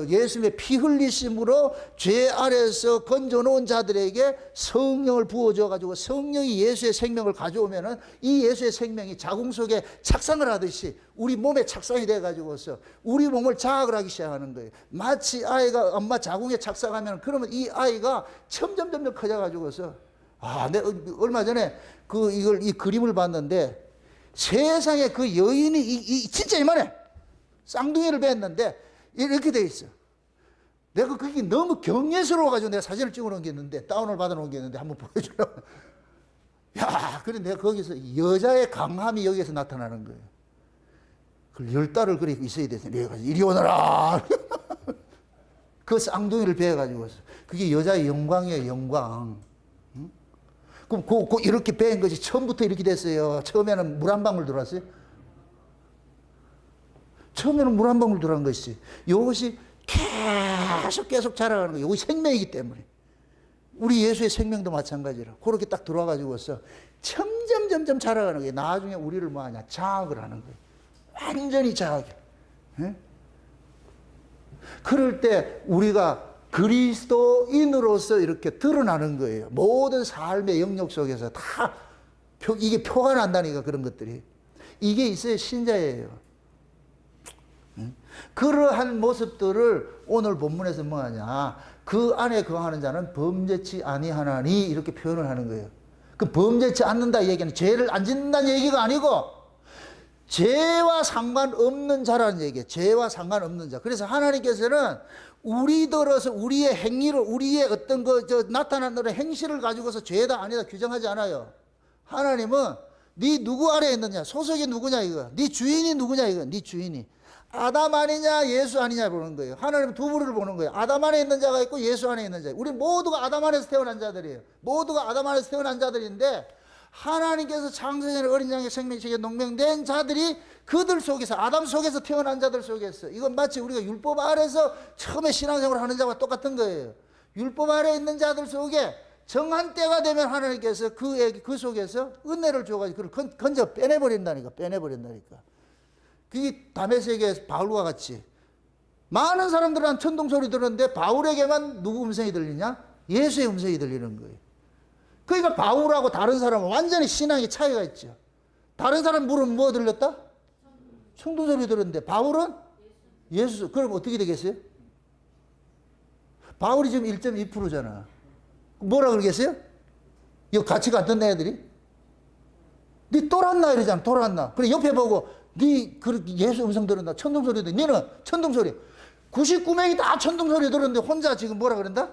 예수님의 피 흘리심으로 죄 아래에서 건져놓은 자들에게 성령을 부어줘 가지고 성령이 예수의 생명을 가져오면은 이 예수의 생명이 자궁 속에 착상을 하듯이 우리 몸에 착상이 돼 가지고서 우리 몸을 자학을 하기 시작하는 거예요. 마치 아이가 엄마 자궁에 착상하면 그러면 이 아이가 점점 커져 가지고서 내가 얼마 전에 이 그림을 봤는데 세상에 그 여인이 진짜 이만해. 쌍둥이를 뵀는데 이렇게 돼 있어. 내가 그게 너무 경외스러워가지고 내가 사진을 찍어 놓은 게 있는데 다운을 받아 놓은 게 있는데 한번 보여주려고. 야, 그래 내가 거기서 여자의 강함이 여기에서 나타나는 거예요. 그 10달을 그래 있어야 돼서 내가 이리 오너라. 그 쌍둥이를 베어가지고 그게 여자의 영광이에요, 영광. 응? 그럼 이렇게 베인 것이 처음부터 이렇게 됐어요. 처음에는 물 한 방울 들어왔어요. 처음에는 물 한 방울 들어간 것이 이것이 계속 자라가는 거예요. 이것이 생명이기 때문에. 우리 예수의 생명도 마찬가지라. 그렇게 딱 들어와가지고서 점점 자라가는 거예요. 나중에 우리를 뭐하냐? 자학을 하는 거예요. 완전히 자학이에요. 예? 그럴 때 우리가 그리스도인으로서 이렇게 드러나는 거예요. 모든 삶의 영역 속에서 다 이게 표가 난다니까 그런 것들이. 이게 있어야 신자예요. 그러한 모습들을 오늘 본문에서 뭐하냐? 그 안에 거하는 자는 범죄치 아니하나니 이렇게 표현을 하는 거예요. 그 범죄치 않는다 얘기는 죄를 안 짓는다는 얘기가 아니고 죄와 상관없는 자라는 얘기예요. 죄와 상관없는 자. 그래서 하나님께서는 우리들어서 우리의 행위를 우리의 어떤 나타나는 행실을 가지고서 죄다 아니다 규정하지 않아요. 하나님은 네 누구 아래에 있느냐? 소속이 누구냐 이거. 네 주인이 누구냐 이거. 네 주인이. 아담 아니냐 예수 아니냐 보는 거예요. 하나님은 두 부류를 보는 거예요. 아담 안에 있는 자가 있고 예수 안에 있는 자. 우리 모두가 아담 안에서 태어난 자들이에요. 모두가 아담 안에서 태어난 자들인데 하나님께서 창세전에 어린 양의 생명책에 농명된 자들이 그들 속에서 아담 속에서 태어난 자들 속에서 이건 마치 우리가 율법 아래에서 처음에 신앙생활을 하는 자와 똑같은 거예요. 율법 아래에 있는 자들 속에 정한 때가 되면 하나님께서 그 속에서 은혜를 줘가지고 그걸 건져 빼내버린다니까. 그게 다메섹의 바울과 같이 많은 사람들은 천둥 소리 들었는데 바울에게만 누구 음성이 들리냐? 예수의 음성이 들리는 거예요. 그러니까 바울하고 다른 사람은 완전히 신앙의 차이가 있죠. 다른 사람 물은 뭐 들렸다? 천둥 소리 들었는데 바울은 예수. 그럼 어떻게 되겠어요? 바울이 지금 1.2%잖아. 뭐라 그러겠어요? 이거 같이 갔던 애들이? 네 돌았나 이러잖아. 돌았나. 그래 옆에 보고 네 예수 음성 들었나? 천둥소리 들었나? 너는 천둥소리. 99명이 다 천둥소리 들었는데 혼자 지금 뭐라 그런다?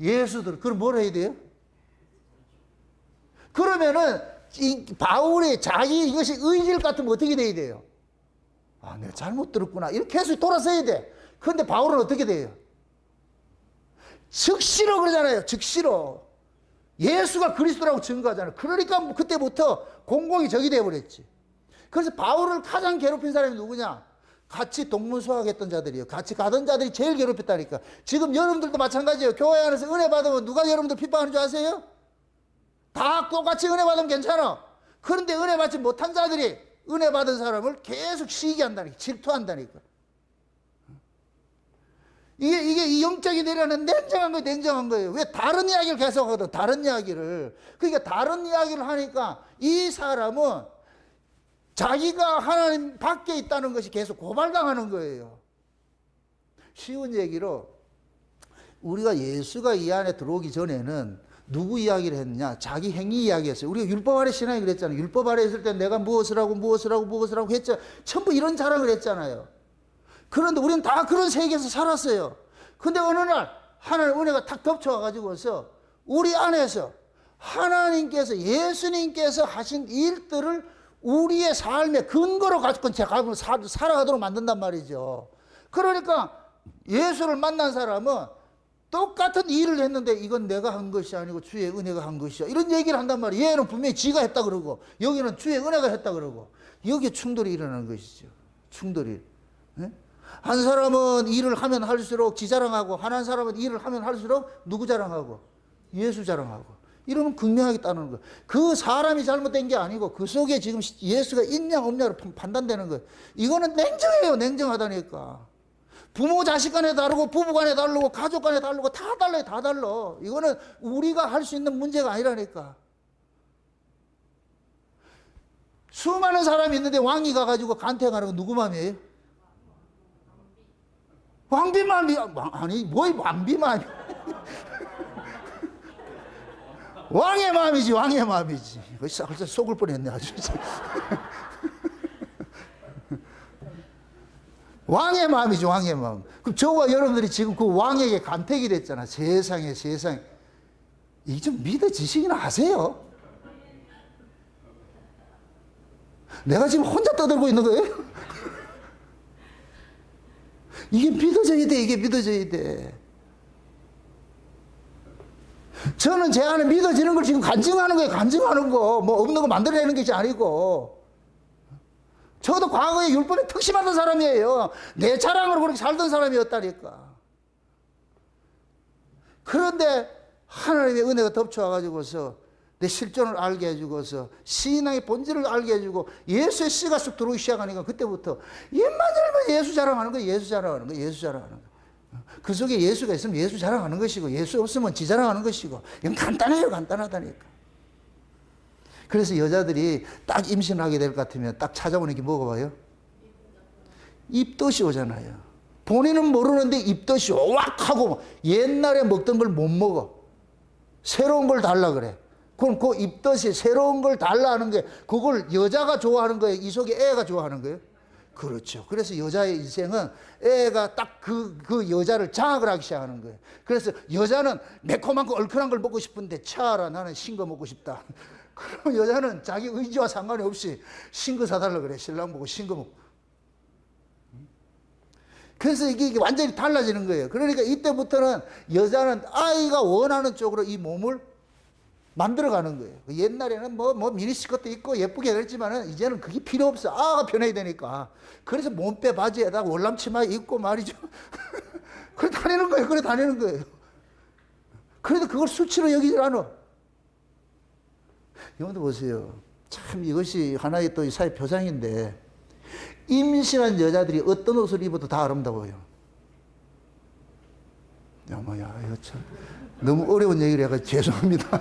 예수 들어. 그럼 뭐라 해야 돼요? 그러면은 이 바울의 자기 이것이 의질 같으면 어떻게 돼야 돼요? 내가 잘못 들었구나. 이렇게 해서 돌아서야 돼. 그런데 바울은 어떻게 돼요? 즉시로 그러잖아요. 즉시로. 예수가 그리스도라고 증거하잖아요. 그러니까 그때부터 공공이 적이 되어버렸지. 그래서 바울을 가장 괴롭힌 사람이 누구냐? 같이 동문수학했던 자들이에요. 같이 가던 자들이 제일 괴롭혔다니까. 지금 여러분들도 마찬가지예요. 교회 안에서 은혜 받으면 누가 여러분들 핍박하는 줄 아세요? 다 똑같이 은혜 받으면 괜찮아. 그런데 은혜 받지 못한 자들이 은혜 받은 사람을 계속 시기한다니까. 질투한다니까. 이게 이 영적인 내려는 냉정한 거예요. 냉정한 거예요. 왜 다른 이야기를 계속 하거든. 다른 이야기를. 그러니까 다른 이야기를 하니까 이 사람은 자기가 하나님 밖에 있다는 것이 계속 고발당하는 거예요. 쉬운 얘기로 우리가 예수가 이 안에 들어오기 전에는 누구 이야기를 했느냐? 자기 행위 이야기했어요. 우리가 율법 아래 신앙이 그랬잖아요. 율법 아래 있을 때 내가 무엇을 하고 했죠. 전부 이런 자랑을 했잖아요. 그런데 우리는 다 그런 세계에서 살았어요. 근데 어느 날 하나님 은혜가 탁 덮쳐와가지고서 우리 안에서 하나님께서 예수님께서 하신 일들을 우리의 삶의 근거로 가지고 살아가도록 만든단 말이죠. 그러니까 예수를 만난 사람은 똑같은 일을 했는데 이건 내가 한 것이 아니고 주의 은혜가 한 것이야. 이런 얘기를 한단 말이에요. 얘는 분명히 지가 했다 그러고 여기는 주의 은혜가 했다 그러고 여기에 충돌이 일어나는 것이죠. 충돌이. 네? 한 사람은 일을 하면 할수록 지 자랑하고 한 사람은 일을 하면 할수록 누구 자랑하고 예수 자랑하고 이러면 극명하게 따르는 거예요. 그 사람이 잘못된 게 아니고 그 속에 지금 예수가 있냐 없냐로 판단되는 거예요. 이거는 냉정해요. 냉정하다니까. 부모 자식 간에 다르고 부부 간에 다르고 가족 간에 다르고 다 달라요. 다 달라. 이거는 우리가 할 수 있는 문제가 아니라니까. 수많은 사람이 있는데 왕이 가가지고 간택하는 건 누구 마음이에요? 왕비 마음이 아니 뭐이 왕비 마음이 왕의 마음이지. 왕의 마음이지. 벌써 속을 뻔했네 아주. 왕의 마음이죠. 왕의 마음. 그럼 저와 여러분들이 지금 그 왕에게 간택이 됐잖아. 세상에. 이게 좀 믿어지시긴 하세요? 내가 지금 혼자 떠들고 있는 거예요? 이게 믿어져야 돼. 이게 믿어져야 돼. 저는 제 안에 믿어지는 걸 지금 간증하는 거예요. 간증하는 거. 뭐 없는 거 만들어내는 것이 아니고. 저도 과거에 율법에 특심하던 사람이에요. 내 자랑으로 그렇게 살던 사람이었다니까. 그런데 하나님의 은혜가 덮쳐와가지고서 내 실존을 알게 해주고서 신앙의 본질을 알게 해주고 예수의 씨가 쑥 들어오기 시작하니까 그때부터 옛만 열면 예수 자랑하는 거예요. 예수 자랑하는 거예요. 예수 자랑하는 거예요. 그 속에 예수가 있으면 예수 자랑하는 것이고 예수 없으면 지 자랑하는 것이고 이건 간단해요. 간단하다니까. 그래서 여자들이 딱 임신하게 될 것 같으면 딱 찾아오는 게 뭐가 와요? 입덧이 오잖아요. 본인은 모르는데 입덧이 오락하고 옛날에 먹던 걸 못 먹어. 새로운 걸 달라 그래. 그럼 그 입덧이 새로운 걸 달라 하는 게 그걸 여자가 좋아하는 거예요? 이 속에 애가 좋아하는 거예요? 그렇죠. 그래서 여자의 인생은 애가 딱 그 여자를 장악을 하기 시작하는 거예요. 그래서 여자는 매콤한 거 얼큰한 걸 먹고 싶은데 차라 나는 신 거 먹고 싶다. 그럼 여자는 자기 의지와 상관이 없이 신 거 사달라 그래. 신랑 보고 신 거 먹고. 그래서 이게 완전히 달라지는 거예요. 그러니까 이때부터는 여자는 아이가 원하는 쪽으로 이 몸을 만들어가는 거예요. 옛날에는 뭐 미니스커트 입고 예쁘게 했지만은 이제는 그게 필요 없어. 아가 편해야 되니까. 그래서 몸빼 바지에다가 월남치마 입고 말이죠. 그래 다니는 거예요. 그래 다니는 거예요. 그래도 그걸 수치로 여기질 않아. 여러분들 보세요. 참 이것이 하나의 또 사회 표상인데 임신한 여자들이 어떤 옷을 입어도 다 아름다워요. 야마야 이거 참 너무 어려운 얘기를 해서 죄송합니다.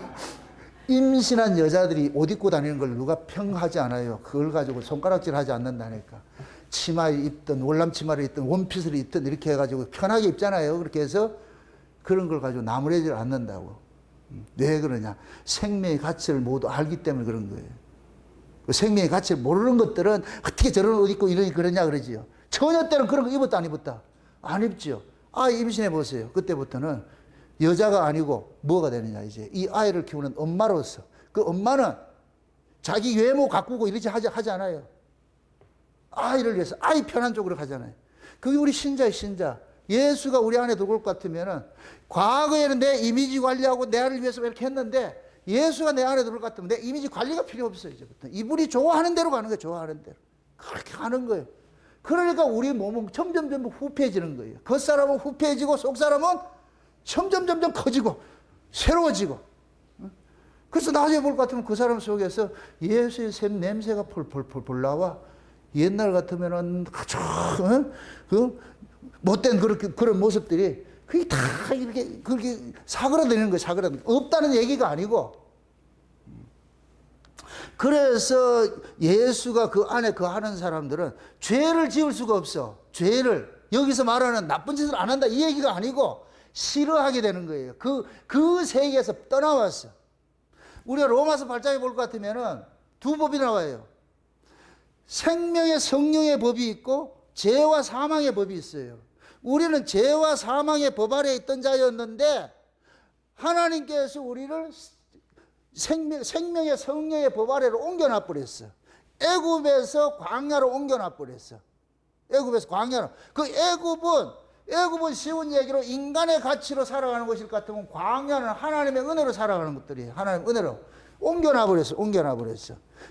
임신한 여자들이 옷 입고 다니는 걸 누가 평하지 않아요. 그걸 가지고 손가락질 하지 않는다니까. 치마를 입든 월남 치마를 입든 원피스를 입든 이렇게 해가지고 편하게 입잖아요. 그렇게 해서 그런 걸 가지고 나무래질 않는다고. 왜 그러냐? 생명의 가치를 모두 알기 때문에 그런 거예요. 그 생명의 가치를 모르는 것들은 어떻게 저런 옷 입고 이러니 그러냐 그러지요. 처녀 때는 그런 거 입었다 안 입었다? 안 입죠. 아이 임신해 보세요. 그때부터는 여자가 아니고 뭐가 되느냐 이제 이 아이를 키우는 엄마로서 그 엄마는 자기 외모 가꾸고 이러지 하지 않아요. 아이를 위해서 아이 편한 쪽으로 가잖아요. 그게 우리 신자의 신자. 예수가 우리 안에 들어올 것 같으면은 과거에는 내 이미지 관리하고 내 아이를 위해서 이렇게 했는데 예수가 내 안에 들어올 것 같으면 내 이미지 관리가 필요 없어요. 이제부터 이분이 좋아하는 대로 가는 거예요. 좋아하는 대로 그렇게 가는 거예요. 그러니까 우리 몸은 점점 후패해지는 거예요. 겉사람은 후패해지고 속사람은 점점 커지고 새로워지고. 그래서 나중에 볼 것 같으면 그 사람 속에서 예수의 샘 냄새가 폴폴 나와. 옛날 같으면은 아주 그 못된 그런 모습들이 그게 다 이렇게 그렇게 사그라드는 거예요. 사그라드는 없다는 얘기가 아니고. 그래서 예수가 그 안에 거하는 사람들은 죄를 지을 수가 없어. 죄를 여기서 말하는 나쁜 짓을 안 한다 이 얘기가 아니고 싫어하게 되는 거예요. 그 세계에서 떠나왔어. 우리가 로마서 8장에 볼 것 같으면은 두 법이 나와요. 생명의 성령의 법이 있고 죄와 사망의 법이 있어요. 우리는 죄와 사망의 법 아래에 있던 자였는데 하나님께서 우리를 생명의 성령의 법 아래로 옮겨놔 버렸어. 애굽에서 광야로 옮겨놔 버렸어. 애굽에서 광야로. 그 애굽은 쉬운 얘기로 인간의 가치로 살아가는 것일 것 같으면 광야는 하나님의 은혜로 살아가는 것들이에요. 하나님의 은혜로 옮겨놔 버렸어.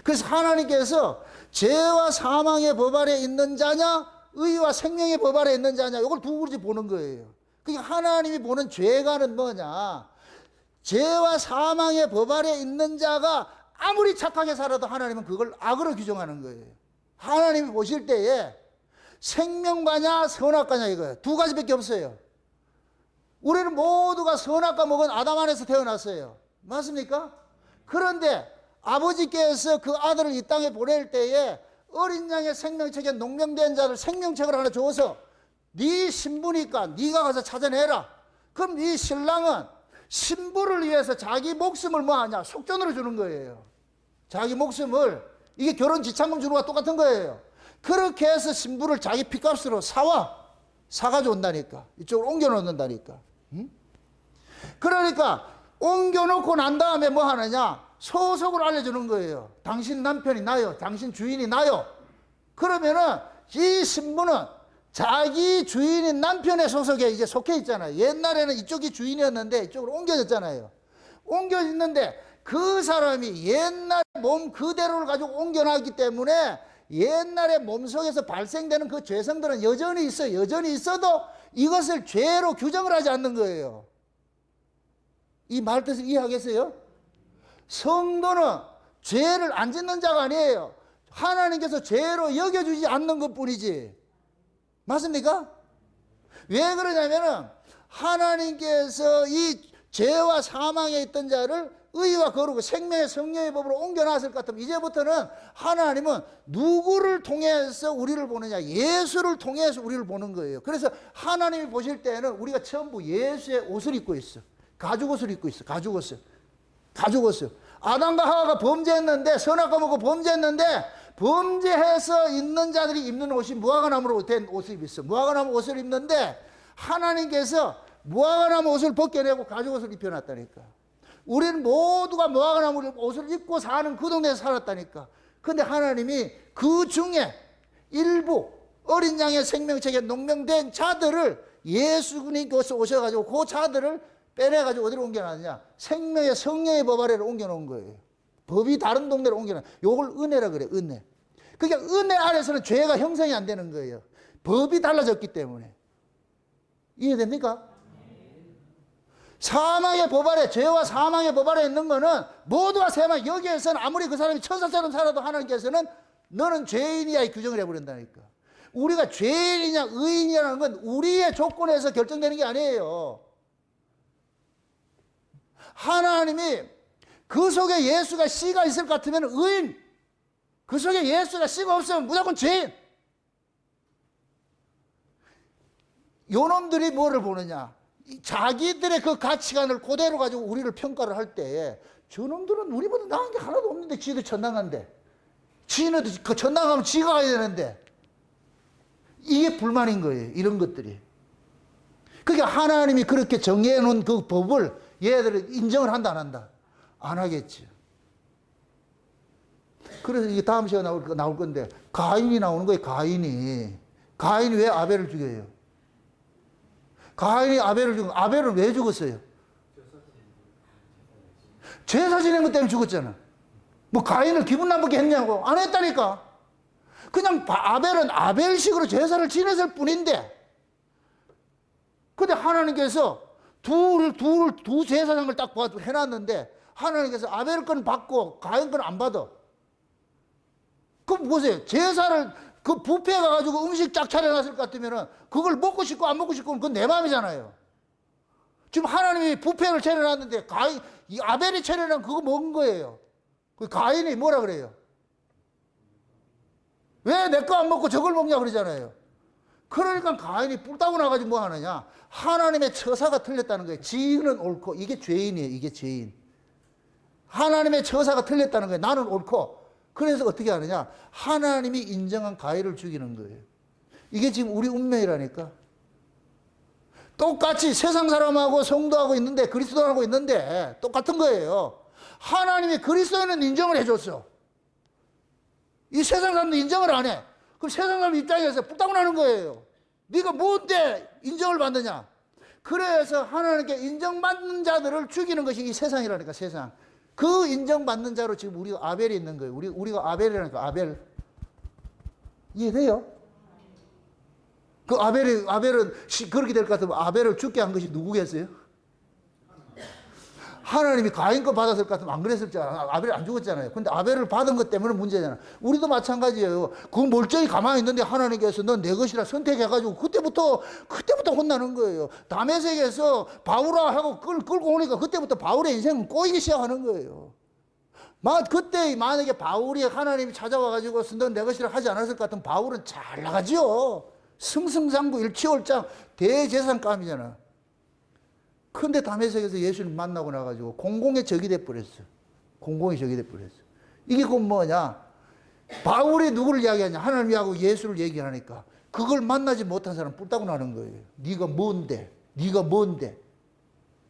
그래서 하나님께서 죄와 사망의 법 아래 있는 자냐, 의와 생명의 법 아래 있는 자냐, 이걸 두 가지 보는 거예요. 그러니까 하나님이 보는 죄가는 뭐냐? 죄와 사망의 법 아래 있는 자가 아무리 착하게 살아도 하나님은 그걸 악으로 규정하는 거예요. 하나님이 보실 때에 생명가냐 선악가냐 이거예요. 두 가지밖에 없어요. 우리는 모두가 선악과 먹은 아담 안에서 태어났어요. 맞습니까? 그런데 아버지께서 그 아들을 이 땅에 보낼 때에 어린 양의 생명책에 농명된 자를 생명책을 하나 줘서 네 신부니까 네가 가서 찾아내라. 그럼 이 신랑은 신부를 위해서 자기 목숨을 뭐하냐? 속전으로 주는 거예요. 자기 목숨을. 이게 결혼 지참금 주는 거와 똑같은 거예요. 그렇게 해서 신부를 자기 핏값으로 사가지고 온다니까. 이쪽으로 옮겨놓는다니까. 응? 그러니까 옮겨놓고 난 다음에 뭐 하느냐? 소속을 알려주는 거예요. 당신 남편이 나요. 당신 주인이 나요. 그러면은 이 신부는 자기 주인인 남편의 소속에 이제 속해 있잖아요. 옛날에는 이쪽이 주인이었는데 이쪽으로 옮겨졌잖아요. 옮겨졌는데 그 사람이 옛날 몸 그대로를 가지고 옮겨놨기 때문에 옛날에 몸속에서 발생되는 그 죄성들은 여전히 있어요. 여전히 있어도 이것을 죄로 규정을 하지 않는 거예요. 이 말 뜻을 이해하겠어요? 성도는 죄를 안 짓는 자가 아니에요. 하나님께서 죄로 여겨주지 않는 것 뿐이지. 맞습니까? 왜 그러냐면은 하나님께서 이 죄와 사망에 있던 자를 의와 거룩 생명의 성령의 법으로 옮겨놨을 것 같으면 이제부터는 하나님은 누구를 통해서 우리를 보느냐? 예수를 통해서 우리를 보는 거예요. 그래서 하나님이 보실 때는 우리가 전부 예수의 옷을 입고 있어. 가죽 옷을 입고 있어. 가죽 옷을. 아담과 하와가 범죄했는데 선악과 먹고 범죄했는데 범죄해서 있는 자들이 입는 옷이 무화과나무로 된 옷을 입었어. 무화과나무 옷을 입는데 하나님께서 무화과나무 옷을 벗겨내고 가죽 옷을 입혀놨다니까. 우리는 모두가 무화과나무 옷을 입고 사는 그 동네에서 살았다니까. 근데 하나님이 그 중에 일부 어린 양의 생명책에 농명된 자들을 예수님께서 오셔가지고 그 자들을 빼내가지고 어디로 옮겨놨느냐? 생명의 성령의 법 아래로 옮겨놓은 거예요. 법이 다른 동네로 옮겨놓은 거예요. 요걸 은혜라 그래, 은혜. 그러니까 은혜 아래서는 죄가 형성이 안 되는 거예요. 법이 달라졌기 때문에. 이해됩니까? 사망의 법 아래, 죄와 사망의 법 아래 있는 거는 모두가 세상 여기에서는 아무리 그 사람이 천사처럼 살아도 하나님께서는 너는 죄인이야 이 규정을 해버린다니까. 우리가 죄인이냐 의인이냐는 건 우리의 조건에서 결정되는 게 아니에요. 하나님이 그 속에 예수가 씨가 있을 것 같으면 의인, 그 속에 예수가 씨가 없으면 무조건 죄인. 요놈들이 뭐를 보느냐? 자기들의 그 가치관을 그대로 가지고 우리를 평가를 할 때에 저놈들은 우리보다 나은 게 하나도 없는데 지도 천당한데, 지는 그 천당 가면 지가 가야 되는데, 이게 불만인 거예요. 이런 것들이. 그러니까 하나님이 그렇게 정해 놓은 그 법을 얘들은 인정을 한다 안 한다? 안 하겠지. 그래서 이게 다음 시간에 나올 건데 가인이 나오는 거예요. 가인이 왜 아벨을 죽여요? 가인이 아벨을 죽은 아벨은 왜 죽었어요? 제사 지낸 것 때문에 죽었잖아. 뭐 가인을 기분 나쁘게 했냐고. 안 했다니까. 그냥 아벨은 아벨식으로 제사를 지냈을 뿐인데, 근데 하나님께서 두 제사장을 딱 해놨는데, 하나님께서 아벨 건 받고 가인 건 안 받아. 그럼 보세요. 제사를 그 뷔페에 가가지고 음식 쫙 차려놨을 것 같으면은 그걸 먹고 싶고 안 먹고 싶고 그건 내 마음이잖아요. 지금 하나님이 뷔페를 차려놨는데 이 아벨이 차려놓은 그거 먹은 거예요. 그 가인이 뭐라 그래요? 왜 내 거 안 먹고 저걸 먹냐 그러잖아요. 그러니까 가인이 뿔 따고 나가지고 뭐 하느냐? 하나님의 처사가 틀렸다는 거예요. 지인은 옳고, 이게 죄인이에요. 이게 죄인. 하나님의 처사가 틀렸다는 거예요. 나는 옳고. 그래서 어떻게 하느냐? 하나님이 인정한 가인을 죽이는 거예요. 이게 지금 우리 운명이라니까. 똑같이 세상 사람하고 성도하고 있는데, 그리스도하고 있는데 똑같은 거예요. 하나님이 그리스도인은 인정을 해줬어. 이 세상 사람도 인정을 안 해. 그럼 세상 사람 입장에서 뿔따고 나는 거예요. 네가 뭔데 인정을 받느냐? 그래서 하나님께 인정받는 자들을 죽이는 것이 이 세상이라니까, 세상. 그 인정받는 자로 지금 우리가 아벨이 있는 거예요. 우리가 아벨이라니까, 아벨. 이해돼요? 그 아벨은 그렇게 될 것 같으면 아벨을 죽게 한 것이 누구겠어요? 하나님이 가인 거 받았을 것 같으면 안 그랬을 줄 알아. 아벨이 안 죽었잖아요. 근데 아벨을 받은 것 때문에 문제잖아. 우리도 마찬가지예요. 그 멀쩡히 가만히 있는데 하나님께서 넌 내 것이라 선택해가지고 그때부터 혼나는 거예요. 다메섹에서 바울아 하고 끌고 오니까 그때부터 바울의 인생은 꼬이기 시작하는 거예요. 그때 만약에 바울이 하나님이 찾아와가지고 넌 내 것이라 하지 않았을 것 같으면 바울은 잘 나가지요. 승승장구 일취월장 대재산감이잖아. 근데 다메섹에서 예수님 만나고 나가지고 공공의 적이 돼버렸어. 공공의 적이 돼버렸어. 이게 곧 뭐냐? 바울이 누구를 이야기하냐? 하나님하고 예수를 얘기하니까 그걸 만나지 못한 사람 뿔따고 나는 거예요. 네가 뭔데? 네가 뭔데?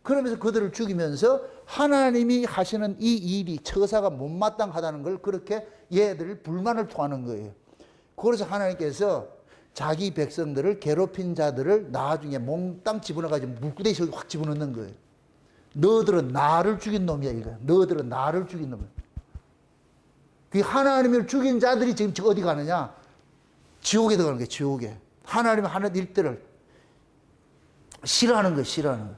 그러면서 그들을 죽이면서 하나님이 하시는 이 일이 처사가 못마땅하다는 걸 그렇게 얘들을 불만을 토하는 거예요. 그래서 하나님께서 자기 백성들을 괴롭힌 자들을 나중에 몽땅 집어넣어가지고 물구덩이 속에 확 집어넣는 거예요. 너들은 나를 죽인 놈이야, 이거. 너들은 나를 죽인 놈이야. 그 하나님을 죽인 자들이 지금 어디 가느냐? 지옥에 들어가는 거예요, 지옥에. 하나님이 하는 일들을 싫어하는 거예요, 싫어하는 거예요.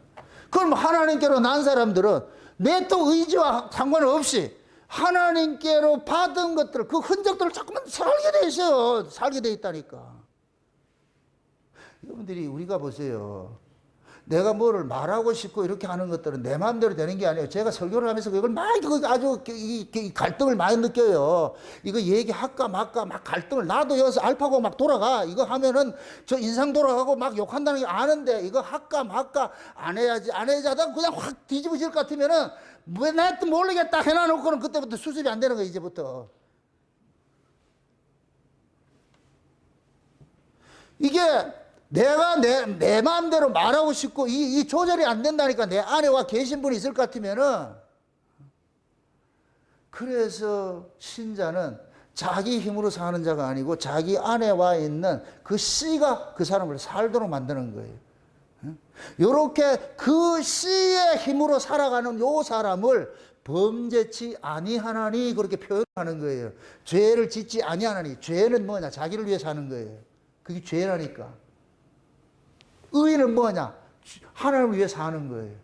그럼 하나님께로 난 사람들은 내 또 의지와 상관없이 하나님께로 받은 것들을, 그 흔적들을 자꾸만 살게 돼 있어요. 살게 돼 있다니까. 여러분들이 우리가 보세요. 내가 뭐를 말하고 싶고 이렇게 하는 것들은 내 마음대로 되는 게 아니에요. 제가 설교를 하면서 이걸 아주 갈등을 많이 느껴요. 이거 얘기할까 말까 막 갈등을, 나도 여기서 알파고 막 돌아가. 이거 하면은 저 인상 돌아가고 막 욕한다는 게 아는데 이거 할까 말까 안 해야지 하다가 그냥 확 뒤집어질 것 같으면은 왜 나도 모르겠다 해놔놓고는 그때부터 수습이 안 되는 거예요, 이제부터. 이게 내가 내 마음대로 말하고 싶고 이 조절이 안 된다니까. 내 아내와 계신 분이 있을 것 같으면은. 그래서 신자는 자기 힘으로 사는 자가 아니고 자기 안에와 있는 그 씨가 그 사람을 살도록 만드는 거예요. 이렇게 그 씨의 힘으로 살아가는 요 사람을 범죄치 아니하나니 그렇게 표현하는 거예요. 죄를 짓지 아니하나니. 죄는 뭐냐? 자기를 위해 사는 거예요. 그게 죄라니까. 의인은 뭐냐? 하나님을 위해 사는 거예요.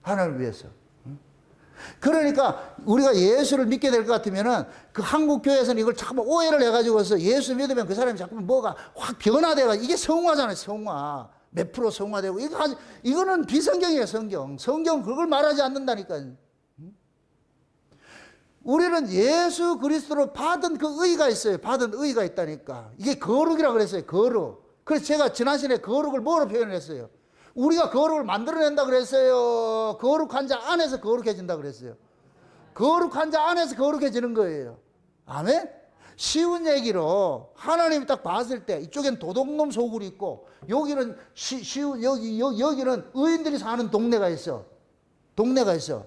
하나님을 위해서. 그러니까 우리가 예수를 믿게 될 것 같으면은 그 한국 교회에서는 이걸 자꾸 오해를 해가지고서 예수 믿으면 그 사람이 자꾸 뭐가 확 변화돼가. 이게 성화잖아요, 성화. 몇 프로 성화되고. 이거는 비성경이에요, 성경. 성경은 그걸 말하지 않는다니까. 우리는 예수 그리스도로 받은 그 의가 있어요. 받은 의가 있다니까. 이게 거룩이라고 그랬어요, 거룩. 그래서 제가 지난 시간에 거룩을 뭐로 표현했어요? 우리가 거룩을 만들어낸다 그랬어요? 거룩한 자 안에서 거룩해진다 그랬어요? 거룩한 자 안에서 거룩해지는 거예요. 아멘? 쉬운 얘기로 하나님이 딱 봤을 때 이쪽엔 도둑놈 소굴이 있고 여기는 여기는 의인들이 사는 동네가 있어. 동네가 있어.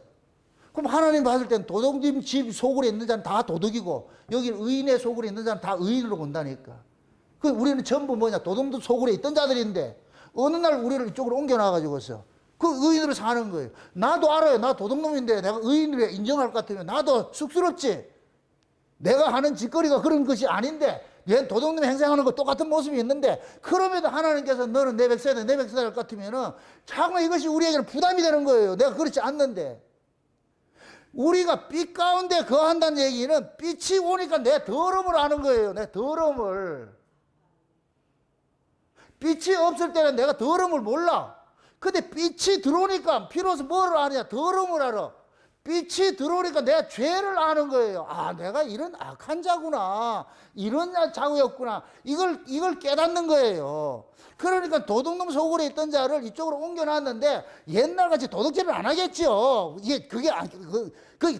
그럼 하나님 봤을 때는 도둑님 집 소굴에 있는 자는 다 도둑이고 여기는 의인의 소굴에 있는 자는 다 의인으로 본다니까. 그 우리는 전부 뭐냐? 도둑도 소굴에 있던 자들인데 어느 날 우리를 이쪽으로 옮겨놔가지고서 그 의인으로 사는 거예요. 나도 알아요. 나 도둑놈인데 내가 의인으로 인정할 것 같으면 나도 쑥스럽지. 내가 하는 짓거리가 그런 것이 아닌데 얘 도둑놈이 행생하는 거 똑같은 모습이 있는데, 그럼에도 하나님께서 너는 내 백성이다, 내 백성이다 할 것 같으면은 자꾸 이것이 우리에게는 부담이 되는 거예요. 내가 그렇지 않는데. 우리가 빛 가운데 거한다는 얘기는 빛이 오니까 내 더러움을 아는 거예요. 내 더러움을. 빛이 없을 때는 내가 더러움을 몰라. 근데 빛이 들어오니까 비로소 뭐를 아느냐? 더러움을 알아. 빛이 들어오니까 내가 죄를 아는 거예요. 아, 내가 이런 악한 자구나. 이런 자구였구나. 이걸 깨닫는 거예요. 그러니까 도둑놈 속으로 있던 자를 이쪽으로 옮겨놨는데 옛날같이 도둑질을 안 하겠죠. 그게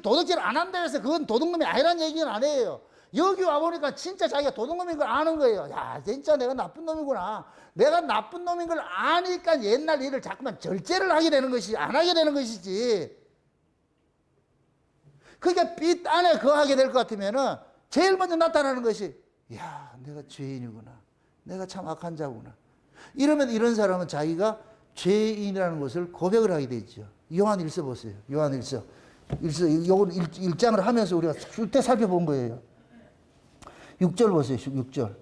도둑질을 안 한다 해서 그건 도둑놈이 아니란 얘기는 아니에요. 여기 와보니까 진짜 자기가 도둑놈인 걸 아는 거예요. 야, 진짜 내가 나쁜 놈이구나. 내가 나쁜 놈인 걸 아니까 옛날 일을 자꾸만 절제를 하게 되는 것이지, 안 하게 되는 것이지. 그러니까 빛 안에 거하게 될 것 같으면은 제일 먼저 나타나는 것이, 야, 내가 죄인이구나. 내가 참 악한 자구나. 이러면 이런 사람은 자기가 죄인이라는 것을 고백을 하게 되죠. 요한 1서 보세요. 요한 1서. 요건 1장을 하면서 우리가 쭉 살펴본 거예요. 6절 보세요. 6절.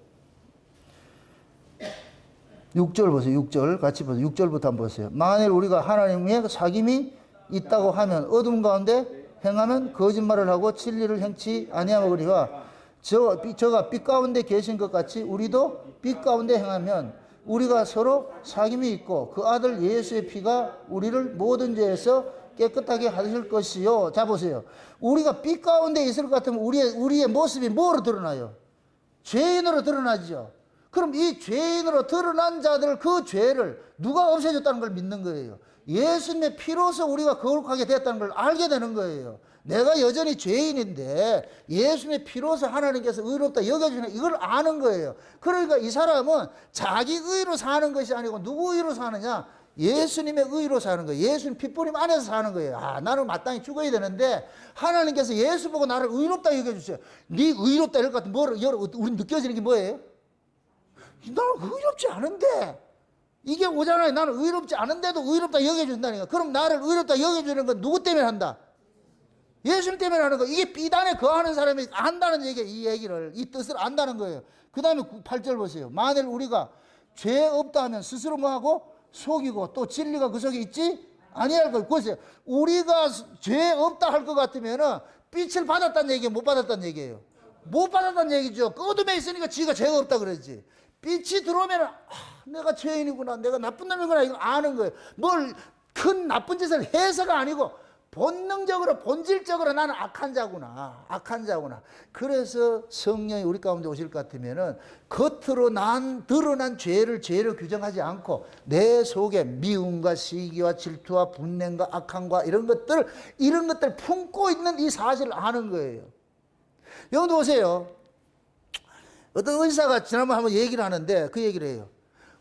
6절 보세요. 6절 같이 보세요. 6절부터 한번 보세요. 만일 우리가 하나님의 사귐이 있다고 하면 어둠 가운데 행하면 거짓말을 하고 진리를 행치 아니하거니와 저가 빛 가운데 계신 것 같이 우리도 빛 가운데 행하면 우리가 서로 사귐이 있고 그 아들 예수의 피가 우리를 모든 죄에서 깨끗하게 하실 것이요. 자 보세요. 우리가 빛 가운데 있을 것 같으면 우리의 모습이 뭐로 드러나요? 죄인으로 드러나죠. 그럼 이 죄인으로 드러난 자들 그 죄를 누가 없애줬다는 걸 믿는 거예요. 예수님의 피로서 우리가 거룩하게 됐다는 걸 알게 되는 거예요. 내가 여전히 죄인인데 예수님의 피로서 하나님께서 의롭다 여겨주는 이걸 아는 거예요. 그러니까 이 사람은 자기 의로 사는 것이 아니고 누구 의로 사느냐? 예수님의 의로 사는 거예요. 예수님 핏부림 안에서 사는 거예요. 아, 나는 마땅히 죽어야 되는데 하나님께서 예수 보고 나를 의롭다 여겨주세요. 네 의롭다 이럴 것 같은 우리 느껴지는 게 뭐예요? 나는 의롭지 않은데 이게 오잖아요. 나는 의롭지 않은데도 의롭다 여겨준다니까. 그럼 나를 의롭다 여겨주는 건 누구 때문에 한다? 예수님 때문에 하는 거. 이게 빛 안에 거하는 사람이 안다는 얘기예요. 이 얘기를, 이 뜻을 안다는 거예요. 그 다음에 8절 보세요. 만일 우리가 죄 없다 하면 스스로 뭐하고? 속이고 또 진리가 그 속에 있지? 아니할 거. 보세요. 우리가 죄 없다 할 것 같으면은 빛을 받았다는 얘기예요? 못 받았다는 얘기예요? 못 받았다는 얘기죠. 그 어둠에 있으니까 지가 죄가 없다 그러지. 빛이 들어오면 내가 죄인이구나, 내가 나쁜 놈이구나 이거 아는 거예요. 뭘 큰 나쁜 짓을 해서가 아니고 본능적으로 본질적으로 나는 악한 자구나, 악한 자구나. 그래서 성령이 우리 가운데 오실 것 같으면은 겉으로 드러난 죄를 죄로 규정하지 않고 내 속에 미움과 시기와 질투와 분냄과 악함과 이런 것들 품고 있는 이 사실을 아는 거예요. 여러분 보세요. 어떤 의사가 지난번에 한번 얘기를 하는데 그 얘기를 해요.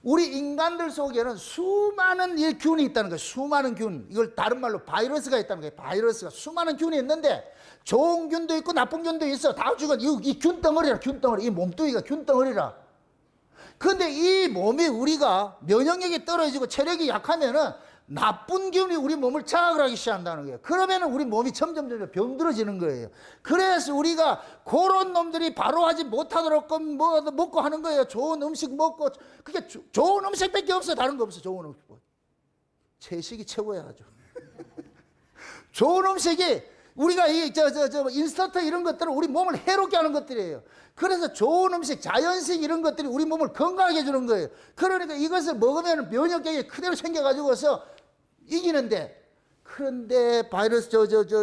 우리 인간들 속에는 수많은 균이 있다는 거예요. 수많은 균. 이걸 다른 말로 바이러스가 있다는 거예요. 바이러스가 수많은 균이 있는데 좋은 균도 있고 나쁜 균도 있어. 다 죽은 이 균덩어리라. 균덩어리. 이 몸뚱이가 균덩어리라. 그런데 이 몸이 우리가 면역력이 떨어지고 체력이 약하면은 나쁜 기운이 우리 몸을 장악을 하기 시작한다는 거예요. 그러면 우리 몸이 점점 병들어지는 거예요. 그래서 우리가 그런 놈들이 바로 하지 못하도록 뭐 먹고 하는 거예요. 좋은 음식 먹고. 그게 좋은 음식밖에 없어. 다른 거 없어. 좋은 음식. 채식이 최고야 아주. 좋은 음식이 우리가 인스턴트 이런 것들은 우리 몸을 해롭게 하는 것들이에요. 그래서 좋은 음식, 자연식 이런 것들이 우리 몸을 건강하게 해주는 거예요. 그러니까 이것을 먹으면 면역력이 그대로 생겨가지고서 이기는데, 그런데 바이러스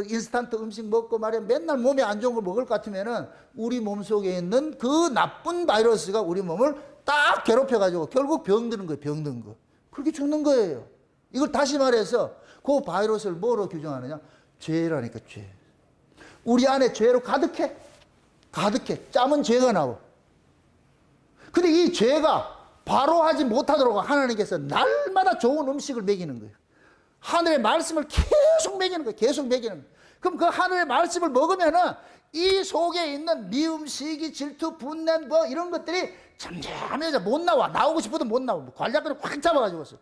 인스턴트 음식 먹고 말이야 맨날 몸에 안 좋은 걸 먹을 것 같으면은 우리 몸 속에 있는 그 나쁜 바이러스가 우리 몸을 딱 괴롭혀가지고 결국 병드는 거예요. 병든 거. 그렇게 죽는 거예요. 이걸 다시 말해서 그 바이러스를 뭐로 규정하느냐? 죄라니까, 죄. 우리 안에 죄로 가득해. 가득해. 짜면 죄가 나와. 근데 이 죄가 바로 하지 못하도록 하나님께서 날마다 좋은 음식을 먹이는 거예요. 하늘의 말씀을 계속 먹이는 거예요. 계속 먹이는 거예요. 그럼 그 하늘의 말씀을 먹으면은 이 속에 있는 미움, 시기, 질투, 분냄 뭐 이런 것들이 잠잠해져 못 나와. 나오고 싶어도 못 나와. 관략근을 확 잡아가지고서.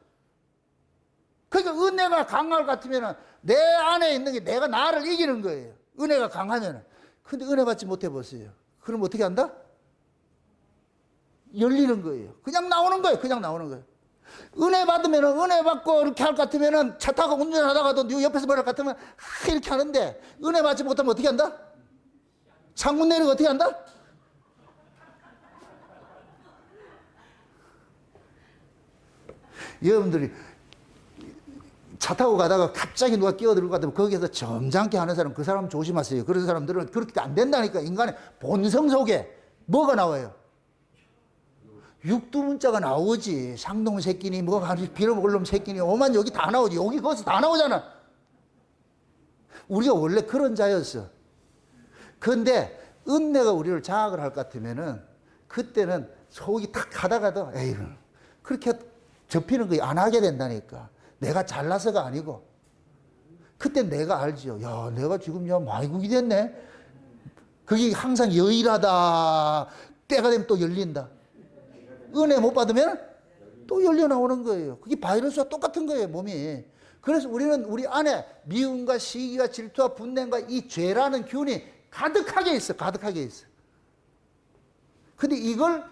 그러니까 은혜가 강할 것 같으면은 내 안에 있는 게 내가 나를 이기는 거예요. 은혜가 강하면은. 근데 은혜 받지 못해 보세요. 그럼 어떻게 한다? 열리는 거예요. 그냥 나오는 거예요. 그냥 나오는 거예요. 은혜 받으면 은혜 받고 이렇게 할 것 같으면 차 타고 운전하다가도 네 옆에서 뭐랄 것 같으면 이렇게 하는데 은혜 받지 못하면 어떻게 한다? 창문 내리고 어떻게 한다? 여러분들이 차 타고 가다가 갑자기 누가 끼어들고 같으면 거기에서 점잖게 하는 사람, 그 사람 조심하세요. 그런 사람들은 그렇게 안 된다니까. 인간의 본성 속에 뭐가 나와요? 육두문자가 나오지. 상동 새끼니 뭐 빌어먹을 놈 새끼니 오만 여기 다 나오지. 여기 거기서 다 나오잖아. 우리가 원래 그런 자였어. 그런데 은혜가 우리를 장악을 할 것 같으면은 그때는 속이 탁 하다가도 에이 그렇게 접히는 거 안 하게 된다니까. 내가 잘나서가 아니고 그때 내가 알지요. 야, 내가 지금 야 마이국이 됐네. 그게 항상 여일하다. 때가 되면 또 열린다. 은혜 못 받으면 또 열려 나오는 거예요. 그게 바이러스와 똑같은 거예요, 몸이. 그래서 우리는 우리 안에 미움과 시기와 질투와 분냄과 이 죄라는 균이 가득하게 있어. 가득하게 있어. 근데 이걸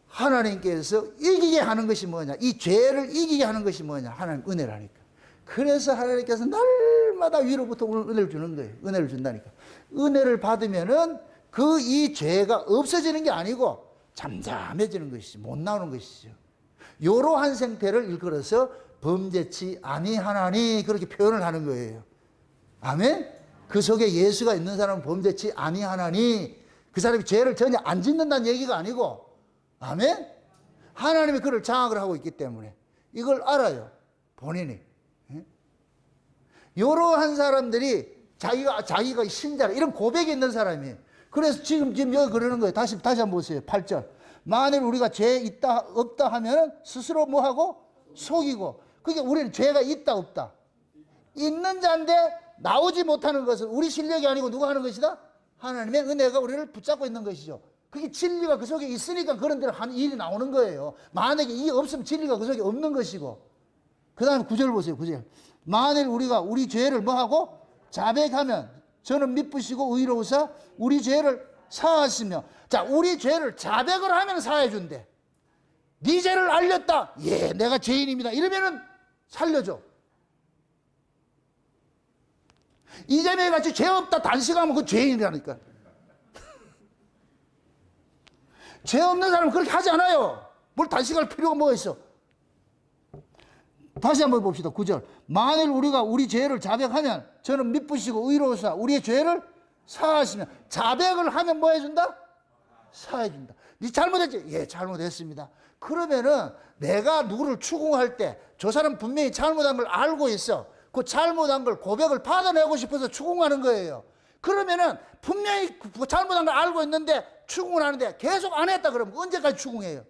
하나님께서 이기게 하는 것이 뭐냐? 이 죄를 이기게 하는 것이 뭐냐? 하나님 은혜라니까. 그래서 하나님께서 날마다 위로부터 은혜를 주는 거예요. 은혜를 준다니까. 은혜를 받으면은 그 이 죄가 없어지는 게 아니고 잠잠해지는 것이지, 못 나오는 것이죠. 이러한 상태를 일컬어서 범죄치 아니하나니 그렇게 표현을 하는 거예요. 아멘? 그 속에 예수가 있는 사람은 범죄치 아니하나니 그 사람이 죄를 전혀 안 짓는다는 얘기가 아니고 아멘? 하나님이 그를 장악을 하고 있기 때문에 이걸 알아요. 본인이. 이러한 사람들이 자기가 신자라 이런 고백이 있는 사람이에요. 그래서 지금 여기 그러는 거예요. 다시 한번 보세요. 8절. 만일 우리가 죄 있다 없다 하면 스스로 뭐하고? 속이고. 그러니까 우리는 죄가 있다 없다. 있는 자인데 나오지 못하는 것은 우리 실력이 아니고 누가 하는 것이다? 하나님의 은혜가 우리를 붙잡고 있는 것이죠. 그게 진리가 그 속에 있으니까 그런 데로 하는 일이 나오는 거예요. 만약에 이게 없으면 진리가 그 속에 없는 것이고. 그 다음에 9절 보세요. 9절. 만일 우리가 우리 죄를 뭐하고? 자백하면 저는 미쁘시고 의로우사 우리 죄를 사하시며. 자, 우리 죄를 자백을 하면 사해준대. 네 죄를 알렸다. 예, 내가 죄인입니다. 이러면은 살려줘. 이재명이 같이 죄 없다 단식하면 그 죄인이라니까. 죄 없는 사람은 그렇게 하지 않아요. 뭘 단식할 필요가 뭐가 있어. 다시 한번 봅시다. 9절. 만일 우리가 우리 죄를 자백하면 저는 미쁘시고 의로우사 우리의 죄를 사하시며. 자백을 하면 뭐 해준다? 사해준다. 네 잘못했지? 예, 잘못했습니다. 그러면은 내가 누구를 추궁할 때 저 사람 분명히 잘못한 걸 알고 있어. 그 잘못한 걸 고백을 받아내고 싶어서 추궁하는 거예요. 그러면은 분명히 잘못한 걸 알고 있는데 추궁을 하는데 계속 안 했다 그러면 언제까지 추궁해요?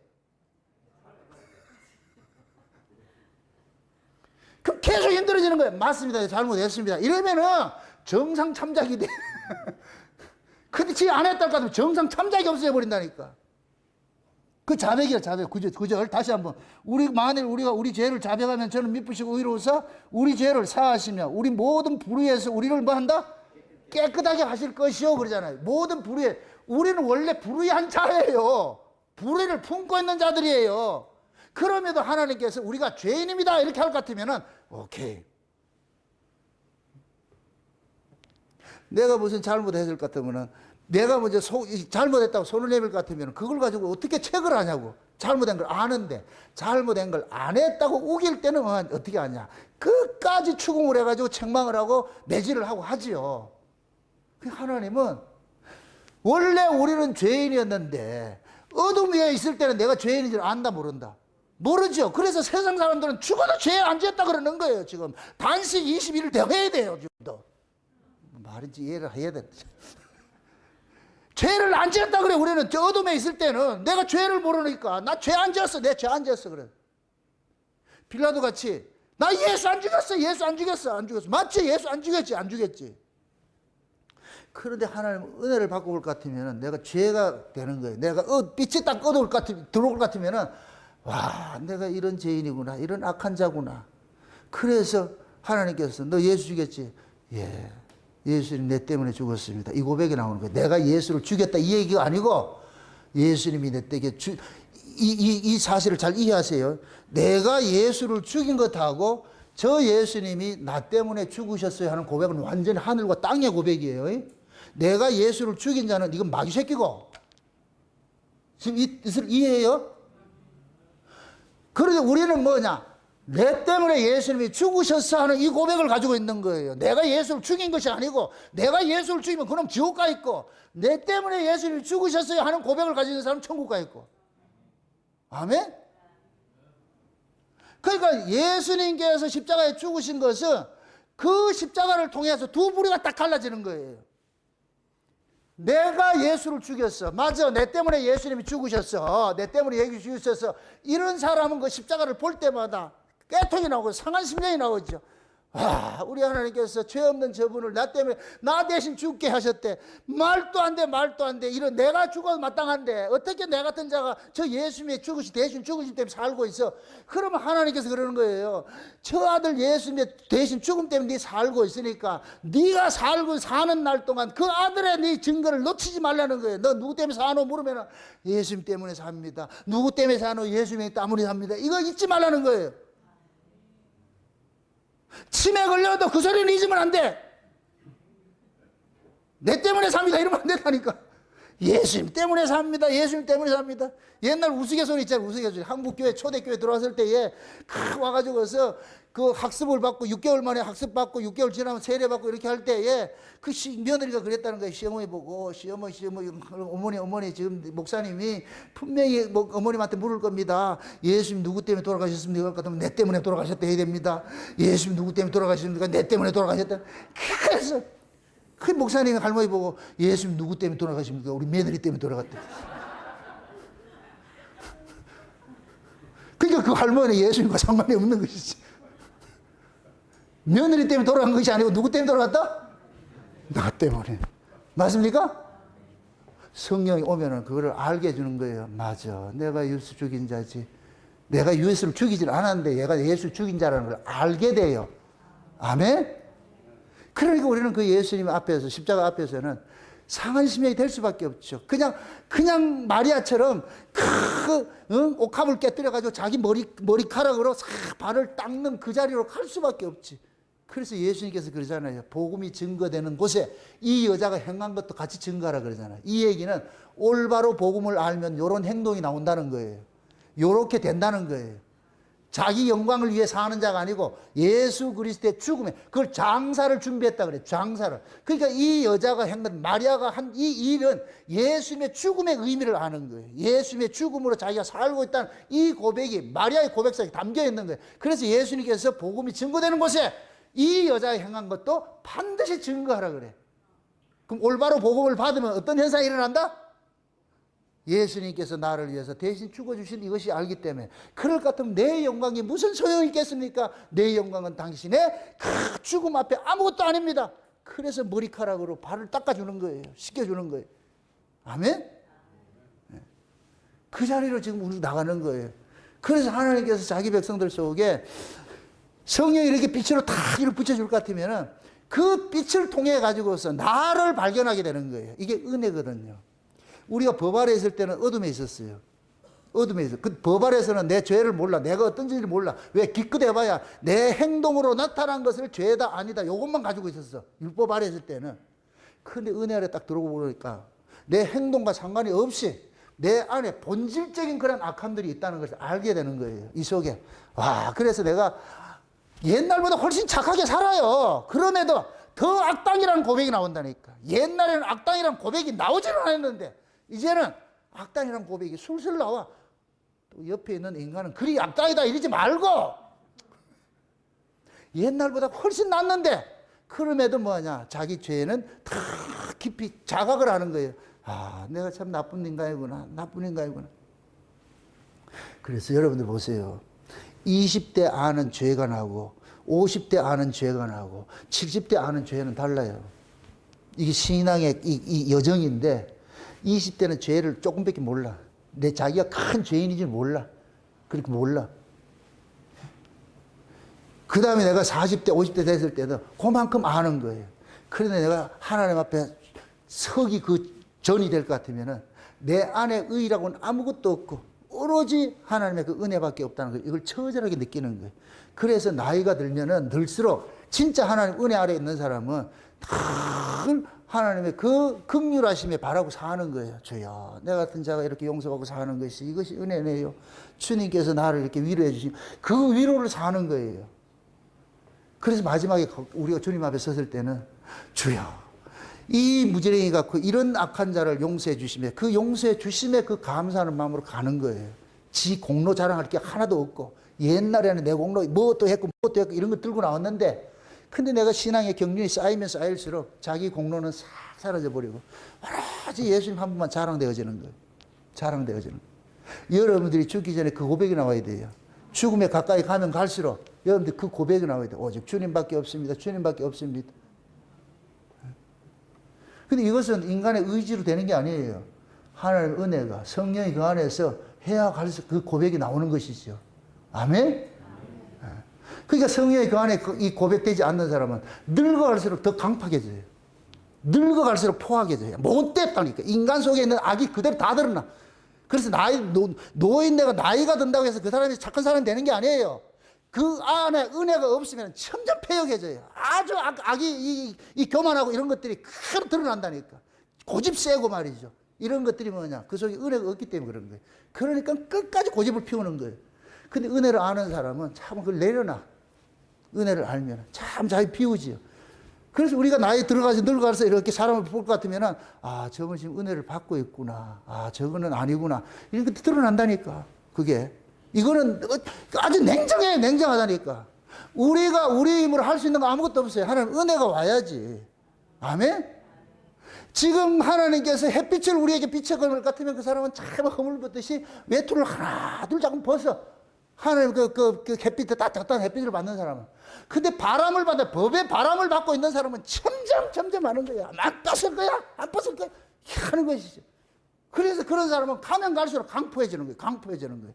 그럼 계속 힘들어지는 거예요. 맞습니다. 잘못했습니다. 이러면은 정상 참작이 돼. 근데 지금 안 했다 하면 정상 참작이 없어져 버린다니까. 그 자백이야, 자백. 9절. 다시 한번. 만일 우리가 우리 죄를 자백하면 저는 미쁘시고 의로우사 우리 죄를 사하시며 우리 모든 불의에서 우리를 뭐 한다? 깨끗하게 하실 것이요. 그러잖아요. 모든 불의에. 우리는 원래 불의한 자예요. 불의를 품고 있는 자들이에요. 그럼에도 하나님께서 우리가 죄인입니다. 이렇게 할 것 같으면은, 오케이. 내가 무슨 잘못했을 것 같으면은, 내가 먼저 잘못했다고 손을 내밀 것 같으면 그걸 가지고 어떻게 책을 하냐고. 잘못된 걸 아는데 잘못된 걸 안 했다고 우길 때는 어떻게 하냐. 끝까지 추궁을 해가지고 책망을 하고 매질을 하고 하지요. 하나님은 원래 우리는 죄인이었는데 어둠 위에 있을 때는 내가 죄인인 줄 안다 모른다. 모르죠. 그래서 세상 사람들은 죽어도 죄 안 지었다 그러는 거예요. 지금 단식 21일 대회해야 돼요. 지금도. 말인지 이해를 해야 돼. 죄를 안 지었다 그래. 우리는 저 어둠에 있을 때는 내가 죄를 모르니까 나 죄 안 지었어. 내 죄 안 지었어 그래. 빌라도 같이 나 예수 안 죽였어. 예수 안 죽였어. 안 죽였어. 맞지? 예수 안 죽였지. 안 죽였지. 그런데 하나님 은혜를 받고 올 것 같으면 내가 죄가 되는 거예요. 내가 빛이 딱 들어올 것 같으면 와, 내가 이런 죄인이구나. 이런 악한 자구나. 그래서 하나님께서 너 예수 죽였지? 예. 예수님 내 때문에 죽었습니다. 이 고백이 나오는 거예요. 내가 예수를 죽였다 이 얘기가 아니고 예수님이 내 때 이 사실을 잘 이해하세요. 내가 예수를 죽인 것하고 저 예수님이 나 때문에 죽으셨어요 하는 고백은 완전히 하늘과 땅의 고백이에요. 내가 예수를 죽인 자는 이건 마귀 새끼고. 지금 이것을 이해해요? 그런데 우리는 뭐냐? 내 때문에 예수님이 죽으셨어 하는 이 고백을 가지고 있는 거예요. 내가 예수를 죽인 것이 아니고, 내가 예수를 죽이면 그럼 지옥 가 있고, 내 때문에 예수님이 죽으셨어요 하는 고백을 가지고 있는 사람은 천국 가 있고. 아멘? 그러니까 예수님께서 십자가에 죽으신 것은 그 십자가를 통해서 두 부류가 딱 갈라지는 거예요. 내가 예수를 죽였어. 맞아. 내 때문에 예수님이 죽으셨어. 내 때문에 예수님이 죽으셨어. 이런 사람은 그 십자가를 볼 때마다 깨통이 나오고 상한 심령이 나오죠. 아, 우리 하나님께서 죄 없는 저분을 나 때문에 나 대신 죽게 하셨대. 말도 안 돼, 말도 안 돼. 이런 내가 죽어도 마땅한데 어떻게 내 같은 자가 저 예수님의 대신 죽으심 때문에 살고 있어. 그러면 하나님께서 그러는 거예요. 저 아들 예수님의 대신 죽음 때문에 네 살고 있으니까 네가 살고 사는 날 동안 그 아들의 네 증거를 놓치지 말라는 거예요. 너 누구 때문에 사노 물으면 예수님 때문에 삽니다. 누구 때문에 사노? 예수님 때문에 삽니다. 이거 잊지 말라는 거예요. 치매 걸려도 그 소리는 잊으면 안 돼. 내 때문에 삽니다 이러면 안 된다니까. 예수님 때문에 삽니다. 예수님 때문에 삽니다. 옛날 우스갯소리 있잖아요. 우스갯소리. 한국교회 초대교회 들어왔을 때에 와가지고서 그 학습을 받고 6개월 만에 학습받고 6개월 지나면 세례받고 이렇게 할 때에 그 며느리가 그랬다는 거예요. 시어머니 보고 시어머니 어머니 지금 목사님이 분명히 뭐 어머님한테 물을 겁니다. 예수님 누구 때문에 돌아가셨습니까? 그러면 내 때문에 돌아가셨다 해야 됩니다. 예수님 누구 때문에 돌아가셨습니까? 내 때문에 돌아가셨다. 그래서 그 목사님이 할머니 보고 예수님 누구 때문에 돌아가십니까? 우리 며느리 때문에 돌아갔대. 그러니까 그 할머니는 예수님과 상관이 없는 것이지. 며느리 때문에 돌아간 것이 아니고 누구 때문에 돌아갔다? 나 때문에. 맞습니까? 성령이 오면은 그거를 알게 해주는 거예요. 맞아. 내가 예수 죽인 자지. 내가 예수를 죽이질 않았는데 얘가 예수 죽인 자라는 걸 알게 돼요. 아멘? 그러니까 우리는 그 예수님 앞에서, 십자가 앞에서는 상한 심령이 될 수밖에 없죠. 그냥 마리아처럼 옥합을 깨뜨려가지고 자기 머리카락으로 싹 발을 닦는 그 자리로 갈 수밖에 없지. 그래서 예수님께서 그러잖아요. 복음이 증거되는 곳에 이 여자가 행한 것도 같이 증거하라 그러잖아요. 이 얘기는 올바로 복음을 알면 이런 행동이 나온다는 거예요. 이렇게 된다는 거예요. 자기 영광을 위해 사는 자가 아니고 예수 그리스도의 죽음에 그걸 장사를 준비했다 그래요. 장사를. 그러니까 이 여자가 한 건 마리아가 한 이 일은 예수님의 죽음의 의미를 아는 거예요. 예수님의 죽음으로 자기가 살고 있다는 이 고백이 마리아의 고백상에 담겨 있는 거예요. 그래서 예수님께서 복음이 증거되는 곳에 이 여자가 행한 것도 반드시 증거하라 그래. 그럼 올바로 복음을 받으면 어떤 현상이 일어난다? 예수님께서 나를 위해서 대신 죽어주신 이것이 알기 때문에 그럴 것 같으면 내 영광이 무슨 소용이 있겠습니까? 내 영광은 당신의 그 죽음 앞에 아무것도 아닙니다. 그래서 머리카락으로 발을 닦아주는 거예요. 씻겨주는 거예요. 아멘? 그 자리로 지금 우리 나가는 거예요. 그래서 하나님께서 자기 백성들 속에 성령이 이렇게 빛으로 다 이렇게 붙여줄 것 같으면 그 빛을 통해 가지고서 나를 발견하게 되는 거예요. 이게 은혜거든요. 우리가 법 아래 있을 때는 어둠에 있었어요. 어둠에 있어. 그 법 아래에서는 내 죄를 몰라. 내가 어떤지를 몰라. 왜? 기껏 해봐야 내 행동으로 나타난 것을 죄다 아니다. 이것만 가지고 있었어. 율법 아래 있을 때는. 근데 은혜 아래 딱 들어오고 보니까 내 행동과 상관이 없이 내 안에 본질적인 그런 악함들이 있다는 것을 알게 되는 거예요. 이 속에. 와, 그래서 내가 옛날보다 훨씬 착하게 살아요. 그럼에도 더 악당이라는 고백이 나온다니까. 옛날에는 악당이라는 고백이 나오지는 않았는데 이제는 악당이라는 고백이 술술 나와. 또 옆에 있는 인간은 그리 악당이다 이러지 말고 옛날보다 훨씬 낫는데 그럼에도 뭐냐 자기 죄는 다 깊이 자각을 하는 거예요. 아, 내가 참 나쁜 인간이구나. 나쁜 인간이구나. 그래서 여러분들 보세요. 20대 아는 죄가 나고 50대 아는 죄가 나고 70대 아는 죄는 달라요. 이게 신앙의 이 여정인데 20대는 죄를 조금밖에 몰라. 내 자기가 큰 죄인인지 몰라. 그렇게 몰라. 그 다음에 내가 40대 50대 됐을 때도 그만큼 아는 거예요. 그런데 내가 하나님 앞에 서기 그 전이 될 것 같으면은 내 안에 의라고는 아무것도 없고 오로지 하나님의 그 은혜밖에 없다는 걸 이걸 처절하게 느끼는 거예요. 그래서 나이가 들면은 들수록 진짜 하나님 은혜 아래 있는 사람은 늘 하나님의 그 긍휼하심에 바라고 사는 거예요. 주여, 내 같은 자가 이렇게 용서받고 사는 것이 이것이 은혜네요. 주님께서 나를 이렇게 위로해 주신 그 위로를 사는 거예요. 그래서 마지막에 우리가 주님 앞에 섰을 때는 주여, 이 무지랭이 갖고 이런 악한 자를 용서해 주심에 그 용서해 주심에 그 감사하는 마음으로 가는 거예요. 지 공로 자랑할 게 하나도 없고 옛날에는 내 공로 뭐또 했고 이런 거 들고 나왔는데 근데 내가 신앙의 경륜이 쌓이면 쌓일수록 자기 공로는 싹 사라져버리고 오로지 예수님 한 분만 자랑되어지는 거예요. 자랑되어지는 거예요. 여러분들이 죽기 전에 그 고백이 나와야 돼요. 죽음에 가까이 가면 갈수록 여러분들 그 고백이 나와야 돼요. 오직 주님밖에 없습니다. 주님밖에 없습니다. 근데 이것은 인간의 의지로 되는 게 아니에요. 하나님의 은혜가 성령이 그 안에서 해야 갈수록 그 고백이 나오는 것이죠. 아멘? 그러니까 성령이 그 안에 이 고백되지 않는 사람은 늙어갈수록 더 강팍해져요. 늙어갈수록 포악해져요. 못됐다니까. 인간 속에 있는 악이 그대로 다 드러나. 그래서 노인 내가 나이가 든다고 해서 그 사람이 착한 사람이 되는 게 아니에요. 그 안에 은혜가 없으면 점점 폐역해져요. 아주 악이 이 교만하고 이런 것들이 크게 드러난다니까. 고집 세고 말이죠. 이런 것들이 뭐냐. 그 속에 은혜가 없기 때문에 그런 거예요. 그러니까 끝까지 고집을 피우는 거예요. 근데 은혜를 아는 사람은 참 그걸 내려놔. 은혜를 알면 참 잘 비우지요. 그래서 우리가 나이 들어가서 늙어가서 이렇게 사람을 볼 것 같으면은 아, 저건 지금 은혜를 받고 있구나. 아, 저거는 아니구나. 이런 게 드러난다니까. 그게. 이거는 아주 냉정해요. 냉정하다니까. 우리가 우리 힘으로 할 수 있는 거 아무것도 없어요. 하나님 은혜가 와야지. 아멘? 지금 하나님께서 햇빛을 우리에게 비춰갈 것 같으면 그 사람은 참 허물벗듯이 외투를 하나 둘 자꾸 벗어. 하나님 그 햇빛에 따뜻한 햇빛을 받는 사람은. 근데 바람을 받아 법의 바람을 받고 있는 사람은 점점 하는 거야. 안 벗을 거야? 안 벗을 거야? 하는 것이죠. 그래서 그런 사람은 가면 갈수록 강포해지는 거예요. 강포해지는 거예요.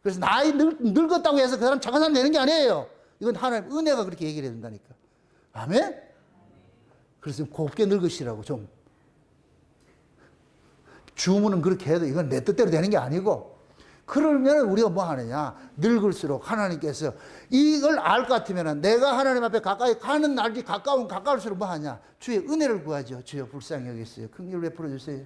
그래서 나이 늙었다고 해서 그 사람 착한 사람 되는 게 아니에요. 이건 하나님 은혜가 그렇게 얘기를 해준다니까. 아멘? 그래서 곱게 늙으시라고 좀. 주문은 그렇게 해도 이건 내 뜻대로 되는 게 아니고 그러면 우리가 뭐 하느냐. 늙을수록 하나님께서 이걸 알 것 같으면 내가 하나님 앞에 가까이 가는 날이 가까울수록 뭐 하냐. 주의 은혜를 구하죠. 주여 불쌍히 여기있어요. 긍휼 베풀어 주세요.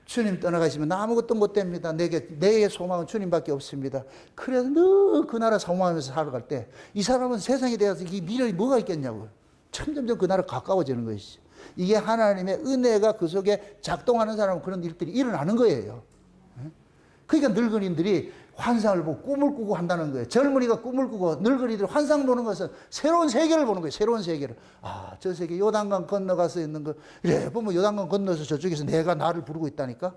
주님 떠나가시면 나 아무것도 못 됩니다. 내게 소망은 주님밖에 없습니다. 그래서 늘 그 나라 소망하면서 살아갈 때 이 사람은 세상에 대해서 이 미련이 뭐가 있겠냐고요. 점점 그 나라 가까워지는 것이죠. 이게 하나님의 은혜가 그 속에 작동하는 사람은 그런 일들이 일어나는 거예요. 그러니까 늙은이들이 환상을 보고 꿈을 꾸고 한다는 거예요. 젊은이가 꿈을 꾸고 늙은이들이 환상 보는 것은 새로운 세계를 보는 거예요. 새로운 세계를. 아, 저 세계 요단강 건너가서 있는 거. 이래 보면 요단강 건너서 저쪽에서 내가 나를 부르고 있다니까.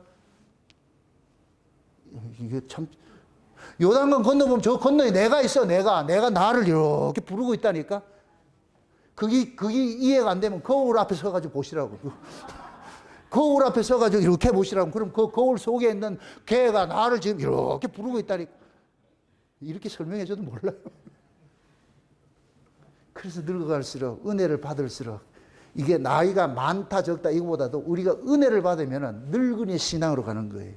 이게 참. 요단강 건너보면 저 건너에 내가 있어. 내가 나를 이렇게 부르고 있다니까. 그게 이해가 안 되면 거울 앞에 서가지고 보시라고. 거울 앞에 서가지고 이렇게 보시라고. 그럼 그 거울 속에 있는 개가 나를 지금 이렇게 부르고 있다니까. 이렇게 설명해줘도 몰라요. 그래서 늙어갈수록 은혜를 받을수록 이게 나이가 많다 적다 이거보다도 우리가 은혜를 받으면 늙은이 신앙으로 가는 거예요.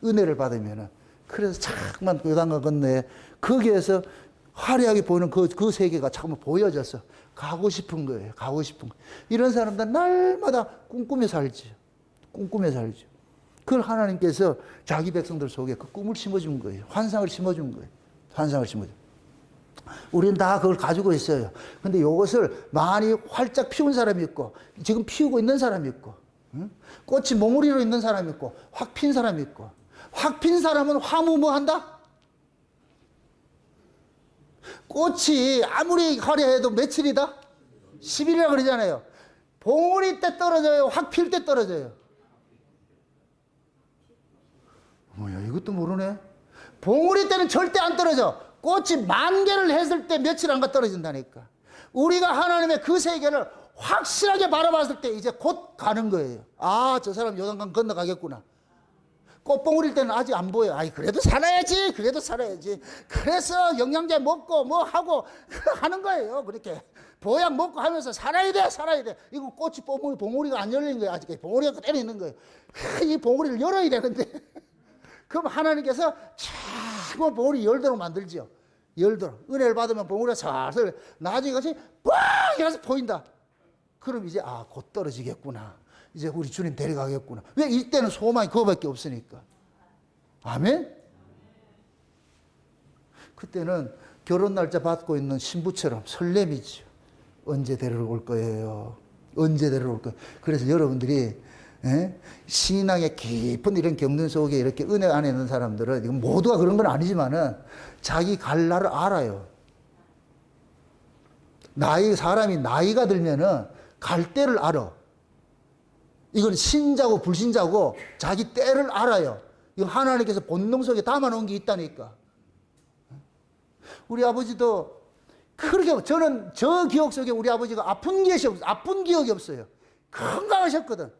은혜를 받으면. 그래서 자꾸만 요단강 건너에 거기에서 화려하게 보이는 그 세계가 자꾸 보여져서 가고 싶은 거예요. 가고 싶은 거예요. 이런 사람들 날마다 꿈꾸며 살죠. 꿈꾸며 살죠. 그걸 하나님께서 자기 백성들 속에 그 꿈을 심어준 거예요. 환상을 심어준 거예요. 환상을 심어준 거예요. 우리는 다 그걸 가지고 있어요. 근데 이것을 많이 활짝 피운 사람이 있고 지금 피우고 있는 사람이 있고 꽃이 몽우리로 있는 사람이 있고 확 핀 사람이 있고 확 핀 사람은 화무 뭐 한다? 꽃이 아무리 화려해도 며칠이다? 10일이라 그러잖아요. 봉우리 때 떨어져요? 확 필 때 떨어져요? 뭐야, 이것도 모르네. 봉우리 때는 절대 안 떨어져. 꽃이 만개를 했을 때 며칠 안가 떨어진다니까. 우리가 하나님의 그 세계를 확실하게 바라봤을 때 이제 곧 가는 거예요. 아, 저 사람 요단강 건너가겠구나. 꽃봉우리일 때는 아직 안 보여. 아이, 그래도 살아야지. 그래서 영양제 먹고 뭐 하고 하는 거예요. 그렇게. 보약 먹고 하면서 살아야 돼, 살아야 돼. 이거 꽃이 봉우리가 안 열린 거예요. 아직 봉우리가 그대로 있는 거예요. 이 봉우리를 열어야 되는데. 그럼 하나님께서 자꾸 봉우리 열도록 만들죠. 열도록. 은혜를 받으면 봉우리가 살살, 나중에 같이 뻥! 해서 보인다. 그럼 이제, 곧 떨어지겠구나. 이제 우리 주님 데려가겠구나. 왜? 이때는 소망이 그거밖에 없으니까. 아멘? 그때는 결혼 날짜 받고 있는 신부처럼 설렘이죠. 언제 데려올 거예요? 언제 데려올 거예요? 그래서 여러분들이 신앙의 깊은 이런 경륜 속에 이렇게 은혜 안에 있는 사람들은, 이건 모두가 그런 건 아니지만은 자기 갈 날을 알아요. 사람이 나이가 들면은 갈 때를 알아. 이건 신자고 불신자고 자기 때를 알아요. 이거 하나님께서 본능 속에 담아놓은 게 있다니까. 우리 아버지도 그렇게, 저는 저 기억 속에 우리 아버지가 아픈 기억이 없어요. 건강하셨거든.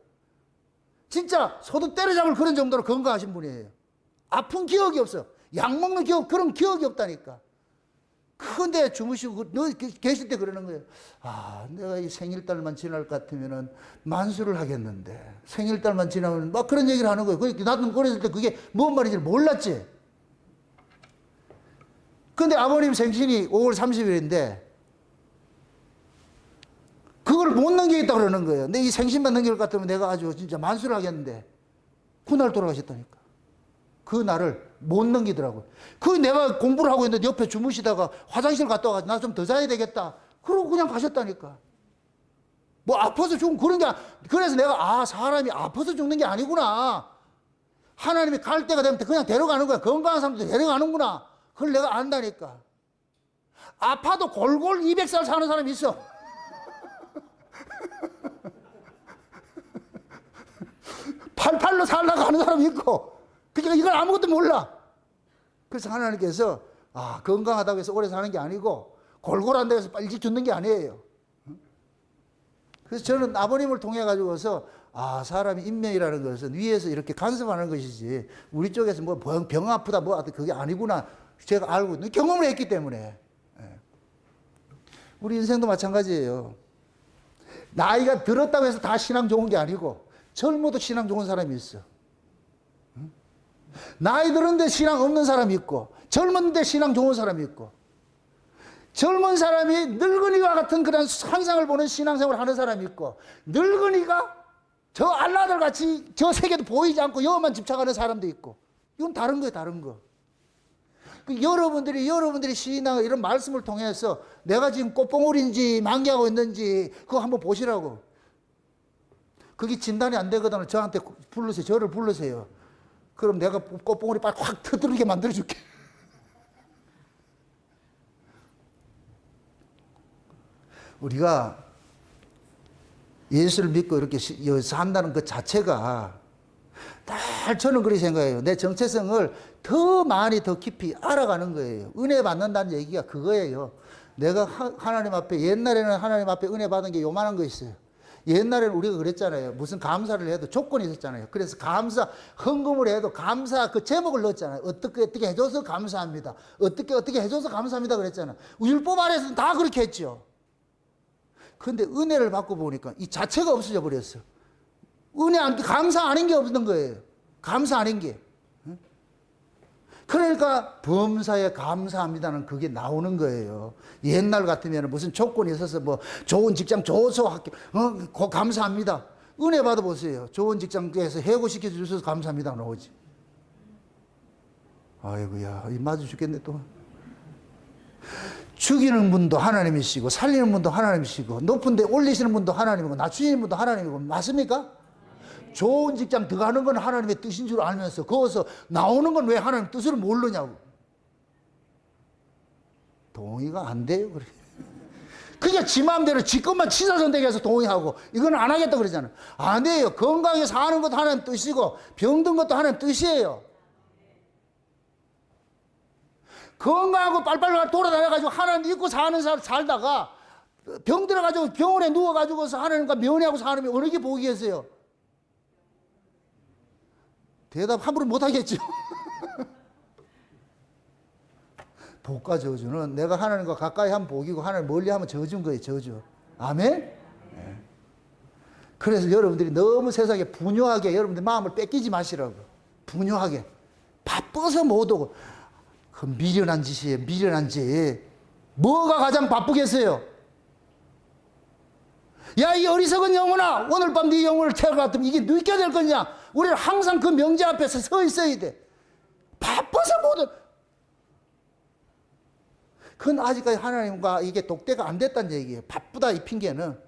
진짜 소도 때려잡을 그런 정도로 건강하신 분이에요. 아픈 기억이 없어. 약 먹는 그런 기억이 없다니까. 근데 주무시고 너 계실 때 그러는 거예요. 내가 이 생일달만 지날 것 같으면은 만수를 하겠는데, 생일달만 지나면 막 그런 얘기를 하는 거예요. 나도 어렸을 때 그게 뭔 말인지 몰랐지. 근데 아버님 생신이 5월 30일인데 그걸 못 넘기겠다 그러는 거예요. 근데 이 생신만 넘길 것 같으면 내가 아주 진짜 만수를 하겠는데, 그날 돌아가셨다니까. 그 날을 못 넘기더라고요. 내가 공부를 하고 있는데 옆에 주무시다가 화장실 갔다 와가지고 나 좀 더 자야 되겠다. 그러고 그냥 가셨다니까. 뭐 아파서 죽은 그런 게, 그래서 내가 사람이 아파서 죽는 게 아니구나. 하나님이 갈 때가 되면 그냥 데려가는 거야. 건강한 사람도 데려가는구나. 그걸 내가 안다니까. 아파도 골골 200살 사는 사람이 있어. 팔팔로 살라고 하는 사람이 있고. 그러니까 이걸 아무것도 몰라. 그래서 하나님께서 건강하다고 해서 오래 사는 게 아니고 골골한다고 해서 빨리 죽는 게 아니에요. 그래서 저는 아버님을 통해 가지고서 사람이 인명이라는 것은 위에서 이렇게 간섭하는 것이지 우리 쪽에서 뭐 병 아프다 뭐 그게 아니구나 제가 알고 있는 경험을 했기 때문에. 우리 인생도 마찬가지예요. 나이가 들었다고 해서 다 신앙 좋은 게 아니고 젊어도 신앙 좋은 사람이 있어. 나이 들었는데 신앙 없는 사람이 있고, 젊은데 신앙 좋은 사람이 있고, 젊은 사람이 늙은이와 같은 그런 환상을 보는 신앙생활을 하는 사람이 있고, 늙은이가 저 알라들 같이 저 세계도 보이지 않고 여만 집착하는 사람도 있고. 이건 다른 거예요, 다른 거. 여러분들이 신앙 이런 말씀을 통해서 내가 지금 꽃봉오리인지 만개하고 있는지 그거 한번 보시라고. 그게 진단이 안 되거든. 저한테 부르세요. 저를 부르세요. 그럼 내가 꽃봉오리 빨리 확 터뜨리게 만들어줄게. 우리가 예수를 믿고 이렇게 산다는 그 자체가 저는 그렇게 생각해요. 내 정체성을 더 많이 더 깊이 알아가는 거예요. 은혜 받는다는 얘기가 그거예요. 내가 하나님 앞에, 옛날에는 하나님 앞에 은혜 받은 게 요만한 거 있어요. 옛날에는 우리가 그랬잖아요. 무슨 감사를 해도 조건이 있었잖아요. 그래서 헌금을 해도 감사 그 제목을 넣었잖아요. 어떻게 해줘서 감사합니다. 어떻게 해줘서 감사합니다. 그랬잖아요. 율법 아래에서는 다 그렇게 했죠. 그런데 은혜를 받고 보니까 이 자체가 없어져 버렸어. 감사 아닌 게 없는 거예요. 감사 아닌 게. 그러니까 범사에 감사합니다는 그게 나오는 거예요. 옛날 같으면 무슨 조건이 있어서 뭐 좋은 직장, 좋은 학교, 감사합니다. 은혜 받아보세요. 좋은 직장에서 해고시켜 주셔서 감사합니다 나오지. 아이고야, 맞아 죽겠네 또. 죽이는 분도 하나님이시고 살리는 분도 하나님이시고 높은 데 올리시는 분도 하나님이고 낮추시는 분도 하나님이고 맞습니까? 좋은 직장 들어가는 건 하나님의 뜻인 줄 알면서 거기서 나오는 건 왜 하나님 뜻을 모르냐고. 동의가 안 돼요. 그래. 그냥 지 마음대로 지 것만 치사선택해서 동의하고 이건 안 하겠다 그러잖아요. 안 돼요. 건강하게 사는 것도 하나님 뜻이고 병든 것도 하나님 뜻이에요. 건강하고 빨빨 돌아다녀가지고 하나님 믿고 사는 사람 살다가 병 들어가지고 병원에 누워가지고서 하나님과 면회하고 사람이 어느 게 복이겠어요? 대답 함부로 못하겠죠. 복과 저주는 내가 하나님과 가까이 하면 복이고 하나님 멀리 하면 저주인 거예요. 저주. 아멘? 네. 그래서 여러분들이 너무 세상에 분유하게 여러분들 마음을 뺏기지 마시라고. 분유하게. 바빠서 못 오고. 그 미련한 짓이에요. 미련한 짓. 뭐가 가장 바쁘겠어요? 야, 이 어리석은 영혼아, 오늘 밤 네 영혼을 태울 것 같으면 이게 느껴야 될 거냐? 우리는 항상 그 명제 앞에서 서 있어야 돼. 바빠서 못 오. 그건 아직까지 하나님과 이게 독대가 안 됐다는 얘기예요. 바쁘다 이 핑계는.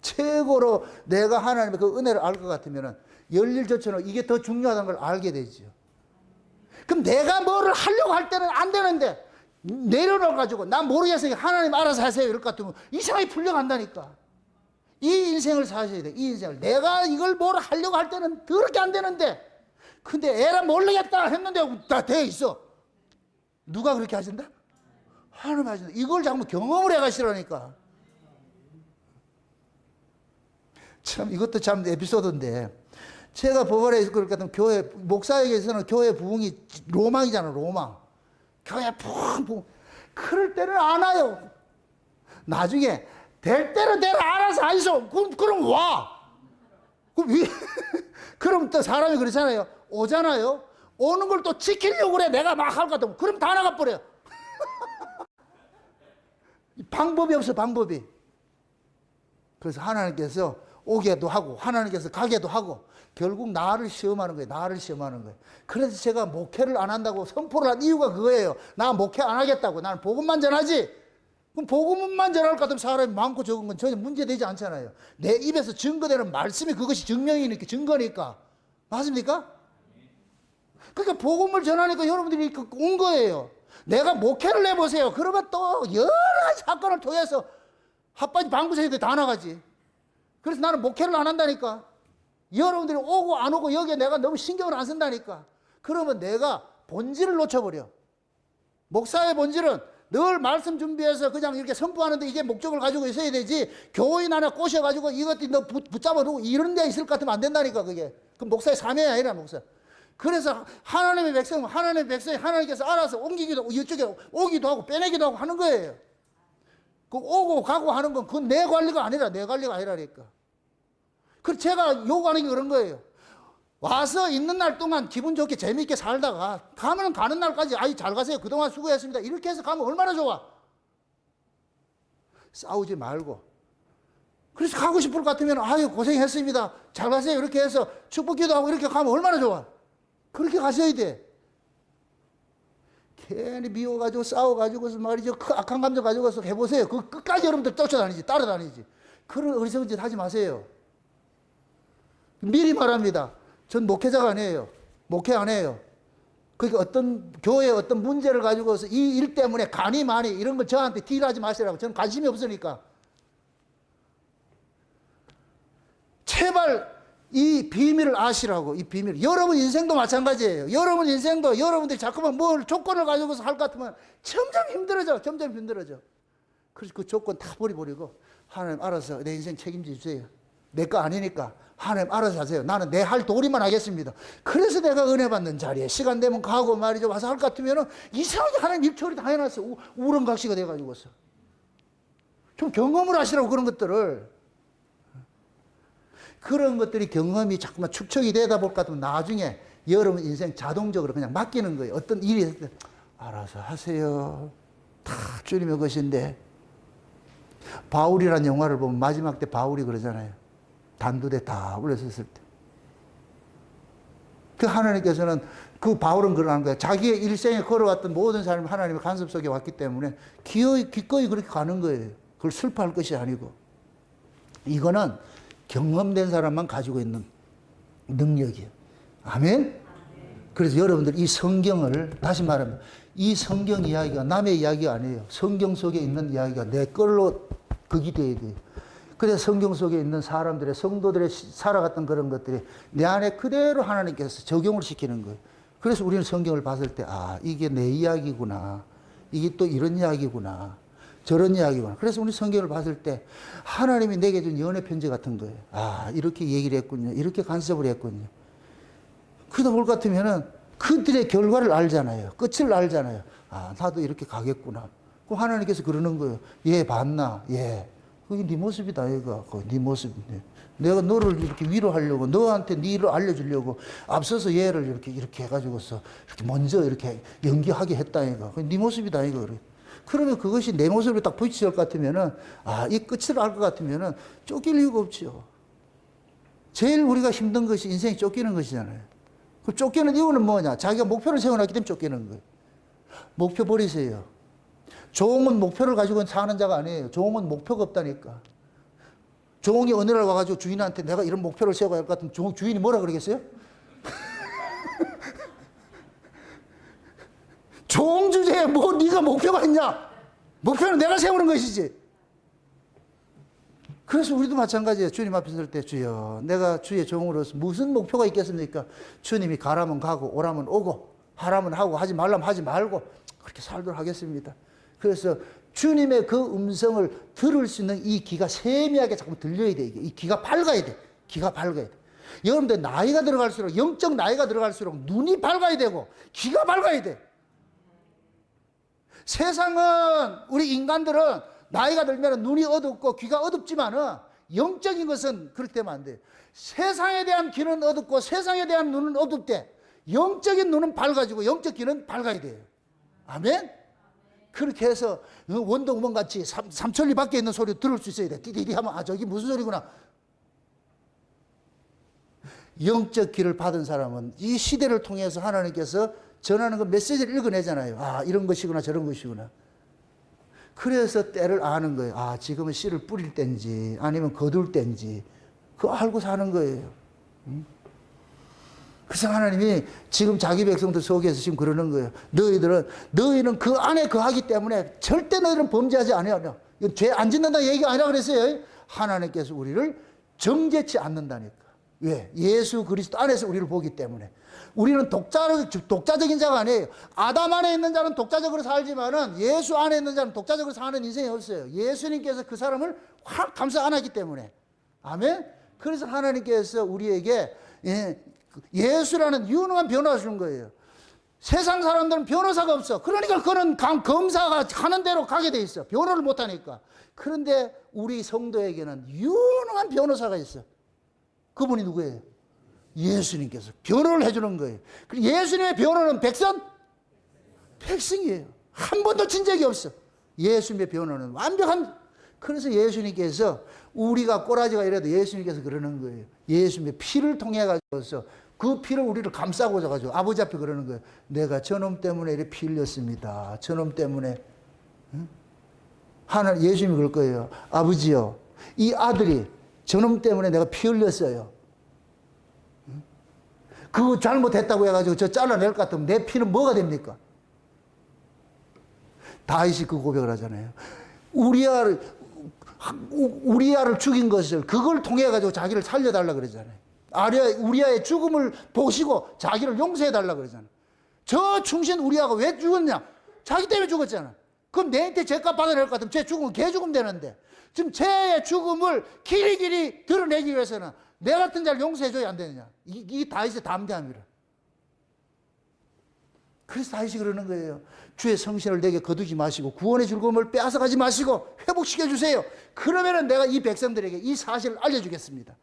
최고로 내가 하나님의 그 은혜를 알 것 같으면 열일조처럼 이게 더 중요하다는 걸 알게 되죠. 그럼 내가 뭐를 하려고 할 때는 안 되는데 내려놔가지고 난 모르겠으니까 하나님 알아서 하세요 이럴 것 같으면 이상하게 풀려간다니까. 이 인생을 사셔야 돼. 이 인생을. 내가 이걸 뭘 하려고 할 때는 그렇게 안 되는데 근데 에라 모르겠다 했는데 다 돼 있어. 누가 그렇게 하신다? 하나님 하신다. 이걸 자꾸 경험을 해가시라니까. 참 이것도 참 에피소드인데 제가 법원에 있을 것 같으면 교회 목사에게서는 교회 부흥이 로망이잖아. 로망. 교회 부흥. 그럴 때는 안 와요. 나중에 될 때는 내가 알아서 하이소. 그럼 와. 그럼 또 사람이 그렇잖아요. 오잖아요. 오는 걸 또 지키려고 그래. 내가 막 할 것 같으면. 그럼 다 나가버려. 방법이 없어, 방법이. 그래서 하나님께서 오게도 하고, 하나님께서 가게도 하고, 결국 나를 시험하는 거예요. 나를 시험하는 거예요. 그래서 제가 목회를 안 한다고 선포를 한 이유가 그거예요. 나 목회 안 하겠다고. 나는 복음만 전하지. 그럼 복음만 전할 것 같으면 사람이 많고 적은 건 전혀 문제되지 않잖아요. 내 입에서 증거되는 말씀이 그것이 증명이니까, 증거니까. 맞습니까? 그러니까 복음을 전하니까 여러분들이 온 거예요. 내가 목회를 내보세요. 그러면 또 여러 가지 사건을 통해서 핫바지 방부세들이 다 나가지. 그래서 나는 목회를 안 한다니까. 여러분들이 오고 안 오고 여기에 내가 너무 신경을 안 쓴다니까. 그러면 내가 본질을 놓쳐버려. 목사의 본질은 늘 말씀 준비해서 그냥 이렇게 선포하는데 이게 목적을 가지고 있어야 되지. 교인 하나 꼬셔가지고 이것도 너 붙잡아두고 이런 데 있을 것 같으면 안 된다니까 그게. 그 목사의 사명이 아니라 목사. 그래서 하나님의 백성은 하나님의 백성이 하나님께서 알아서 옮기기도 하고 이쪽에 오기도 하고 빼내기도 하고 하는 거예요. 그 오고 가고 하는 건 그건 내 관리가 아니라 내 관리가 아니라니까. 그래서 제가 요구하는 게 그런 거예요. 와서 있는 날 동안 기분 좋게 재미있게 살다가 가면 가는 날까지 아이 잘 가세요. 그동안 수고했습니다. 이렇게 해서 가면 얼마나 좋아. 싸우지 말고. 그래서 가고 싶을 것 같으면 아유 고생했습니다. 잘 가세요. 이렇게 해서 축복기도 하고 이렇게 가면 얼마나 좋아. 그렇게 가셔야 돼. 괜히 미워가지고 싸워가지고서 말이죠. 그 악한 감정 가지고서 해보세요. 그 끝까지 여러분들 쫓아다니지, 따라다니지. 그런 어리석은 짓 하지 마세요. 미리 말합니다. 전 목회자가 아니에요. 목회 안 해요. 그러니까 어떤 교회에 어떤 문제를 가지고서 이 일 때문에 간이 많이 이런 걸 저한테 딜하지 마시라고. 저는 관심이 없으니까. 제발 이 비밀을 아시라고. 이 비밀. 여러분 인생도 마찬가지예요. 여러분 인생도 여러분들이 자꾸만 뭘 조건을 가지고서 할 것 같으면 점점 힘들어져. 점점 힘들어져. 그래서 그 조건 다 버리고 하나님 알아서 내 인생 책임져 주세요. 내 거 아니니까 하나님 알아서 하세요. 나는 내 할 도리만 하겠습니다. 그래서 내가 은혜 받는 자리에 시간 되면 가고 말이죠. 와서 할 것 같으면 이상하게 하나님 일처리 다 해놨어. 우렁각시가 돼가지고서. 좀 경험을 하시라고 그런 것들을. 그런 것들이 경험이 자꾸만 축적이 되다 볼 것 같으면 나중에 여러분 인생 자동적으로 그냥 맡기는 거예요. 어떤 일이 있을 때 알아서 하세요. 다 주님의 것인데. 바울이라는 영화를 보면 마지막 때 바울이 그러잖아요. 단두대 다 올려섰을 때. 그 하나님께서는 그 바울은 그러는 거예요. 자기의 일생에 걸어왔던 모든 삶이 하나님의 간섭 속에 왔기 때문에 기꺼이 그렇게 가는 거예요. 그걸 슬퍼할 것이 아니고. 이거는 경험된 사람만 가지고 있는 능력이에요. 아멘? 그래서 여러분들 이 성경을 다시 말하면 이 성경 이야기가 남의 이야기가 아니에요. 성경 속에 있는 이야기가 내 걸로 극이 돼야 돼요. 그래서 성경 속에 있는 사람들의 성도들의 살아갔던 그런 것들이 내 안에 그대로 하나님께서 적용을 시키는 거예요. 그래서 우리는 성경을 봤을 때 아 이게 내 이야기구나. 이게 또 이런 이야기구나. 저런 이야기구나. 그래서 우리 성경을 봤을 때 하나님이 내게 준 연애 편지 같은 거예요. 아 이렇게 얘기를 했군요. 이렇게 간섭을 했군요. 그러다 볼 것 같으면은 그들의 결과를 알잖아요. 끝을 알잖아요. 아, 나도 이렇게 가겠구나. 그럼 하나님께서 그러는 거예요. 얘 봤나? 예. 그게 네 모습이다, 얘가. 그게 네 모습인데. 내가 너를 이렇게 위로하려고, 너한테 네 일을 알려주려고 앞서서 얘를 이렇게 해가지고서 이렇게 먼저 이렇게 연기하게 했다, 얘가. 그게 네 모습이다, 이거. 그러면 그것이 내 모습으로 딱 부딪힐 것 같으면은, 아, 이 끝을 알 것 같으면은 쫓길 이유가 없죠. 제일 우리가 힘든 것이 인생이 쫓기는 것이잖아요. 그 쫓기는 이유는 뭐냐? 자기가 목표를 세워놨기 때문에 쫓기는 거예요. 목표 버리세요. 종은 목표를 가지고 사는 자가 아니에요. 종은 목표가 없다니까. 종이 어느 날 와가지고 주인한테 내가 이런 목표를 세워야 할 것 같으면 주인이 뭐라 그러겠어요? 종 주제에 뭐 네가 목표가 있냐? 목표는 내가 세우는 것이지. 그래서 우리도 마찬가지예요. 주님 앞에 설 때 주여 내가 주의 종으로서 무슨 목표가 있겠습니까? 주님이 가라면 가고 오라면 오고 하라면 하고 하지 말라면 하지 말고 그렇게 살도록 하겠습니다. 그래서 주님의 그 음성을 들을 수 있는 이 귀가 세미하게 자꾸 들려야 돼. 이 귀가 밝아야 돼. 귀가 밝아야 돼. 여러분들 나이가 들어갈수록 영적 나이가 들어갈수록 눈이 밝아야 되고 귀가 밝아야 돼. 세상은 우리 인간들은 나이가 들면 눈이 어둡고 귀가 어둡지만은 영적인 것은 그렇게 되면 안 돼요. 세상에 대한 귀는 어둡고 세상에 대한 눈은 어둡대. 영적인 눈은 밝아지고 영적 귀는 밝아야 돼요. 아멘? 그렇게 해서 원동문 같이 삼천리 밖에 있는 소리 들을 수 있어야 돼. 띠디디 하면 아 저기 무슨 소리구나. 영적 귀를 받은 사람은 이 시대를 통해서 하나님께서 전하는 그 메시지를 읽어내잖아요. 아 이런 것이구나 저런 것이구나. 그래서 때를 아는 거예요. 아 지금은 씨를 뿌릴 때인지 아니면 거둘 때인지 그거 알고 사는 거예요. 그래서 하나님이 지금 자기 백성들 속에서 지금 그러는 거예요. 너희는 그 안에 거하기 때문에 절대 너희는 범죄하지 않아요. 죄 안 짓는다 얘기가 아니라 그랬어요. 하나님께서 우리를 정죄치 않는다니까. 왜? 예수 그리스도 안에서 우리를 보기 때문에. 우리는 독자적인 자가 아니에요. 아담 안에 있는 자는 독자적으로 살지만은 예수 안에 있는 자는 독자적으로 사는 인생이 없어요. 예수님께서 그 사람을 확 감싸 안았기 때문에. 아멘? 그래서 하나님께서 우리에게 예수라는 유능한 변호사 주는 거예요. 세상 사람들은 변호사가 없어. 그러니까 그는 검사가 하는 대로 가게 돼 있어. 변호를 못하니까. 그런데 우리 성도에게는 유능한 변호사가 있어. 그분이 누구예요? 예수님께서 변호를 해주는 거예요. 예수님의 변호는 백성이에요. 한 번도 진 적이 없어. 예수님의 변호는 완벽한. 그래서 예수님께서 우리가 꼬라지가 이래도 예수님께서 그러는 거예요. 예수님의 피를 통해 가지고서 그 피를 우리를 감싸고자 가지고 아버지 앞에 그러는 거예요. 내가 저놈 때문에 이렇게 피 흘렸습니다. 저놈 때문에. 하나님 예수님이 그럴 거예요. 아버지요, 이 아들이 저놈 때문에 내가 피 흘렸어요. 그거 잘못했다고 해가지고 저 잘라낼 것 같으면 내 피는 뭐가 됩니까? 다윗이 그 고백을 하잖아요. 우리아를 죽인 것을 그걸 통해 가지고 자기를 살려달라 그러잖아요. 우리아의 죽음을 보시고 자기를 용서해달라 그러잖아요. 저 충신 우리아가 왜 죽었냐? 자기 때문에 죽었잖아. 그럼 내한테 죄값 받아낼 것 같으면 쟤 죽으면 걔 죽으면 되는데 지금 쟤의 죽음을 길이길이 드러내기 위해서는 내 같은 자를 용서해줘야 안 되느냐. 이 다윗의 담대함이라. 그래서 다윗이 그러는 거예요. 주의 성신을 내게 거두지 마시고 구원의 즐거움을 빼앗아가지 마시고 회복시켜주세요. 그러면은 내가 이 백성들에게 이 사실을 알려주겠습니다.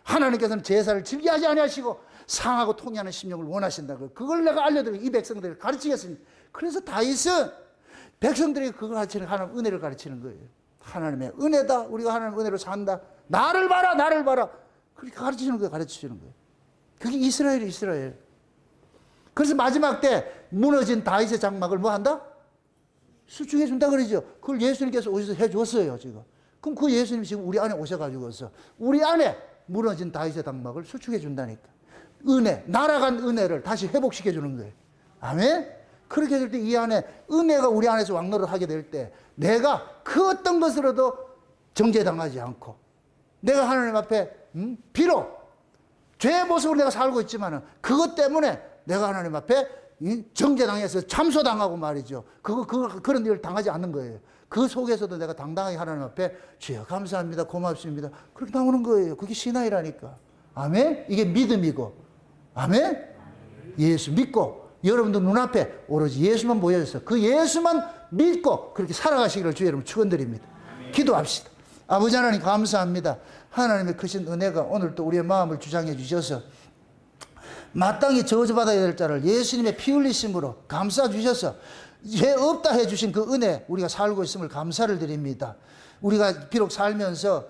하나님께서는 제사를 즐겨하지 아니하시고 상하고 통회하는 심령을 원하신다고. 그걸 내가 알려드리고 이 백성들에게 가르치겠습니다. 그래서 다윗은 백성들에게 그걸 가르치는 하나님 은혜를 가르치는 거예요. 하나님의 은혜다. 우리가 하나님의 은혜로 산다. 나를 봐라, 나를 봐라. 그렇게 가르치는 거예요, 가르치는 거예요. 그게 이스라엘. 그래서 마지막 때 무너진 다윗의 장막을 뭐 한다? 수축해 준다 그러죠. 그걸 예수님께서 오셔서 해 줬어요, 지금. 그럼 그 예수님이 지금 우리 안에 오셔가지고서 우리 안에 무너진 다윗의 장막을 수축해 준다니까. 은혜, 날아간 은혜를 다시 회복시켜 주는 거예요. 아멘? 그렇게 될 때 이 안에 은혜가 우리 안에서 왕노릇 하게 될 때 내가 그 어떤 것으로도 정죄당하지 않고 내가 하나님 앞에 비록 죄의 모습으로 내가 살고 있지만 그것 때문에 내가 하나님 앞에 정죄당해서 참소당하고 말이죠. 그런 일을 당하지 않는 거예요. 그 속에서도 내가 당당하게 하나님 앞에 주여 감사합니다. 고맙습니다. 그렇게 나오는 거예요. 그게 신앙이라니까. 아멘? 이게 믿음이고. 아멘? 예수 믿고 여러분도 눈앞에 오로지 예수만 보여줘서 그 예수만 믿고 그렇게 살아가시기를 주의 이름으로 축원드립니다. 기도합시다. 아버지 하나님 감사합니다. 하나님의 크신 은혜가 오늘 또 우리의 마음을 주장해 주셔서 마땅히 저주받아야 될 자를 예수님의 피 흘리심으로 감싸 주셔서 죄 없다 해주신 그 은혜 우리가 살고 있음을 감사를 드립니다. 우리가 비록 살면서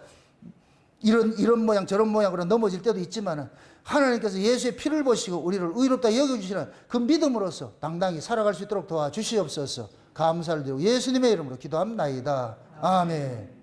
이런 모양 저런 모양으로 넘어질 때도 있지만 하나님께서 예수의 피를 보시고 우리를 의롭다 여겨주시는 그 믿음으로써 당당히 살아갈 수 있도록 도와주시옵소서. 감사를 드리고 예수님의 이름으로 기도합나이다. 아멘.